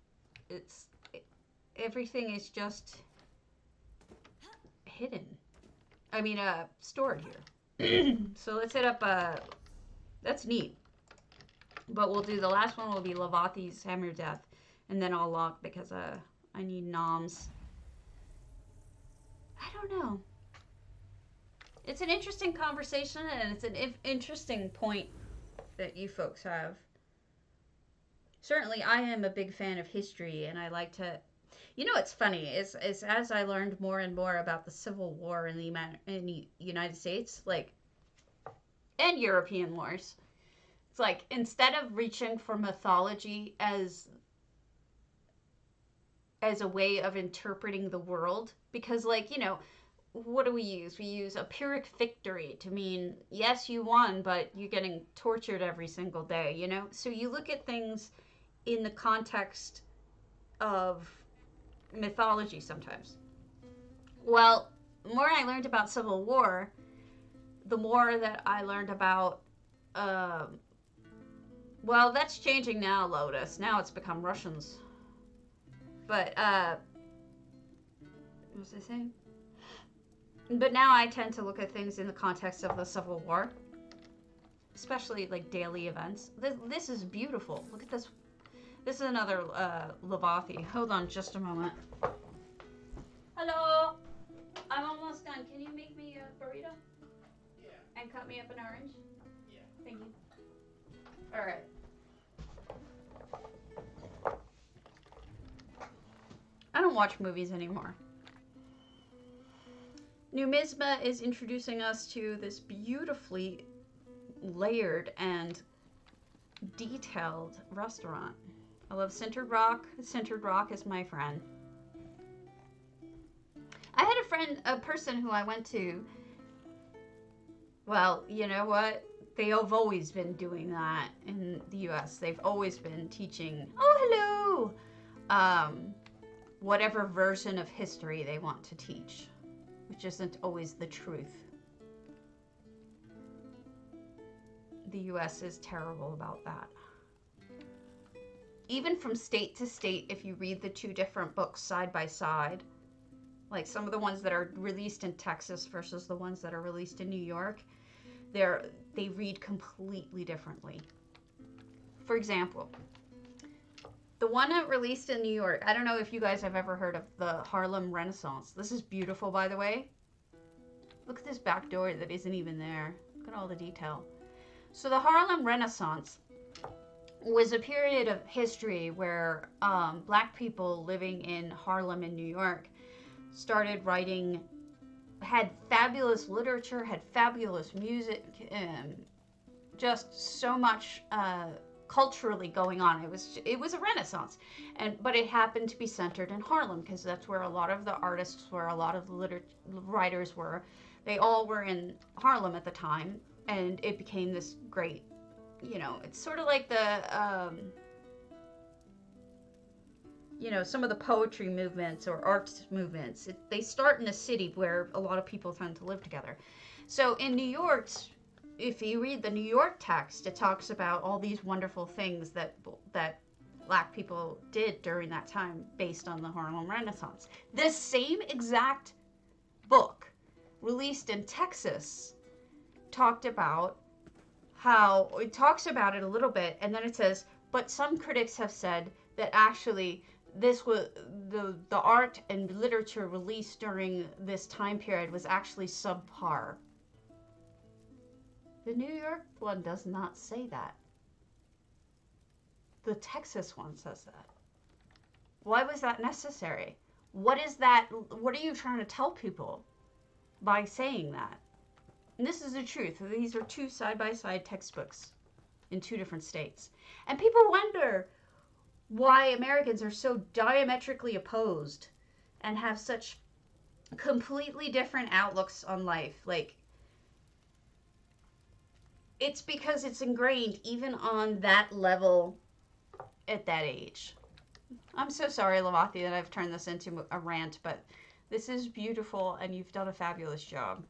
S1: Everything is just hidden. I mean, stored here. So let's hit up, that's neat. But we'll do, the last one will be Lavathi's Hammer Death. And then I'll lock because, I need noms. I don't know. It's an interesting conversation, and it's an interesting point that you folks have. Certainly, I am a big fan of history, and I like to... It's funny, is as I learned more and more about the Civil War in the United States, and European wars, it's like, instead of reaching for mythology as a way of interpreting the world, because what do we use? We use a Pyrrhic victory to mean, yes, you won, but you're getting tortured every single day, So you look at things in the context of mythology sometimes. Well, the more I learned about Civil War, the more that I learned about, well, that's changing now, Lotus. Now it's become Russians. But, what was I saying? But now I tend to look at things in the context of the Civil War. Especially, daily events. This is beautiful. Look at this. This is another, Lavathi. Hold on just a moment. Hello! I'm almost done. Can you make me a burrito?
S4: Yeah.
S1: And cut me up an orange?
S4: Yeah.
S1: Thank you. Alright. I don't watch movies anymore. Numisma is introducing us to this beautifully layered and detailed restaurant. I love Sintered Rock. Sintered Rock is my friend. I had a person who I went to. Well, you know what? They have always been doing that in the US. They've always been teaching, oh, hello! Whatever version of history they want to teach, which isn't always the truth. The US is terrible about that. Even from state to state, if you read the two different books side by side, like some of the ones that are released in Texas versus the ones that are released in New York, they read completely differently. For example, the one that released in New York, I don't know if you guys have ever heard of the Harlem Renaissance. This is beautiful, by the way. Look at this back door that isn't even there. Look at all the detail. So the Harlem Renaissance was a period of history where black people living in Harlem in New York started writing, had fabulous literature, had fabulous music, just so much culturally going on. It was a renaissance, but it happened to be centered in Harlem because that's where a lot of the artists were, a lot of the writers were. They all were in Harlem at the time, and it became this great, it's sort of like the some of the poetry movements or arts movements, they start in a city where a lot of people tend to live together. So in New York, if you read the New York text, it talks about all these wonderful things that black people did during that time based on the Harlem Renaissance. This same exact book, released in Texas, talked about how it talks about it a little bit, and then it says, but some critics have said that actually this was the art and literature released during this time period was actually subpar. The New York one does not say that. The Texas one says that. Why was that necessary? What is that? What are you trying to tell people by saying that? And this is the truth. These are two side-by-side textbooks in two different states. And people wonder why Americans are so diametrically opposed and have such completely different outlooks on life. Like, it's because it's ingrained even on that level at that age. I'm so sorry, Lavati, that I've turned this into a rant, but this is beautiful and you've done a fabulous job.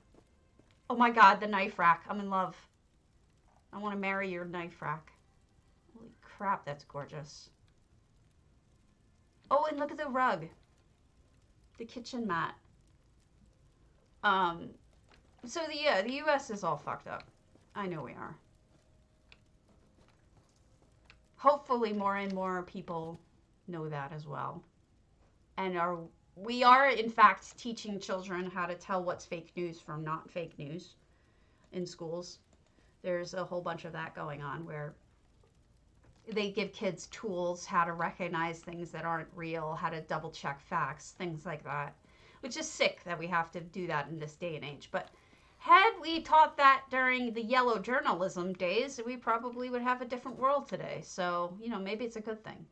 S1: Oh my God, the knife rack. I'm in love. I want to marry your knife rack. Holy crap, that's gorgeous. Oh, and look at the rug. The kitchen mat. So the US is all fucked up. I know we are. Hopefully more and more people know that as well. And we are in fact teaching children how to tell what's fake news from not fake news in schools. There's a whole bunch of that going on where they give kids tools how to recognize things that aren't real, how to double check facts, things like that. Which is sick that we have to do that in this day and age. But had we taught that during the yellow journalism days, we probably would have a different world today. So, maybe it's a good thing.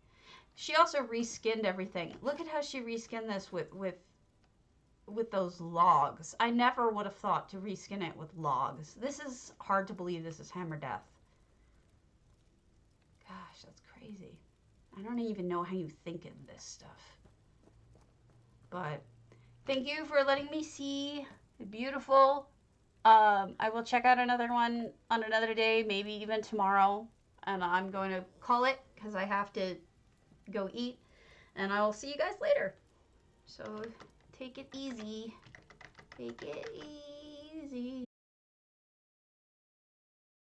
S1: She also reskinned everything. Look at how she reskinned this with those logs. I never would have thought to reskin it with logs. This is hard to believe this is Hammer Death. Gosh, that's crazy. I don't even know how you think of this stuff. But thank you for letting me see. Beautiful. I will check out another one on another day, maybe even tomorrow. And I'm going to call it because I have to go eat. And I will see you guys later. So take it easy. Take it easy.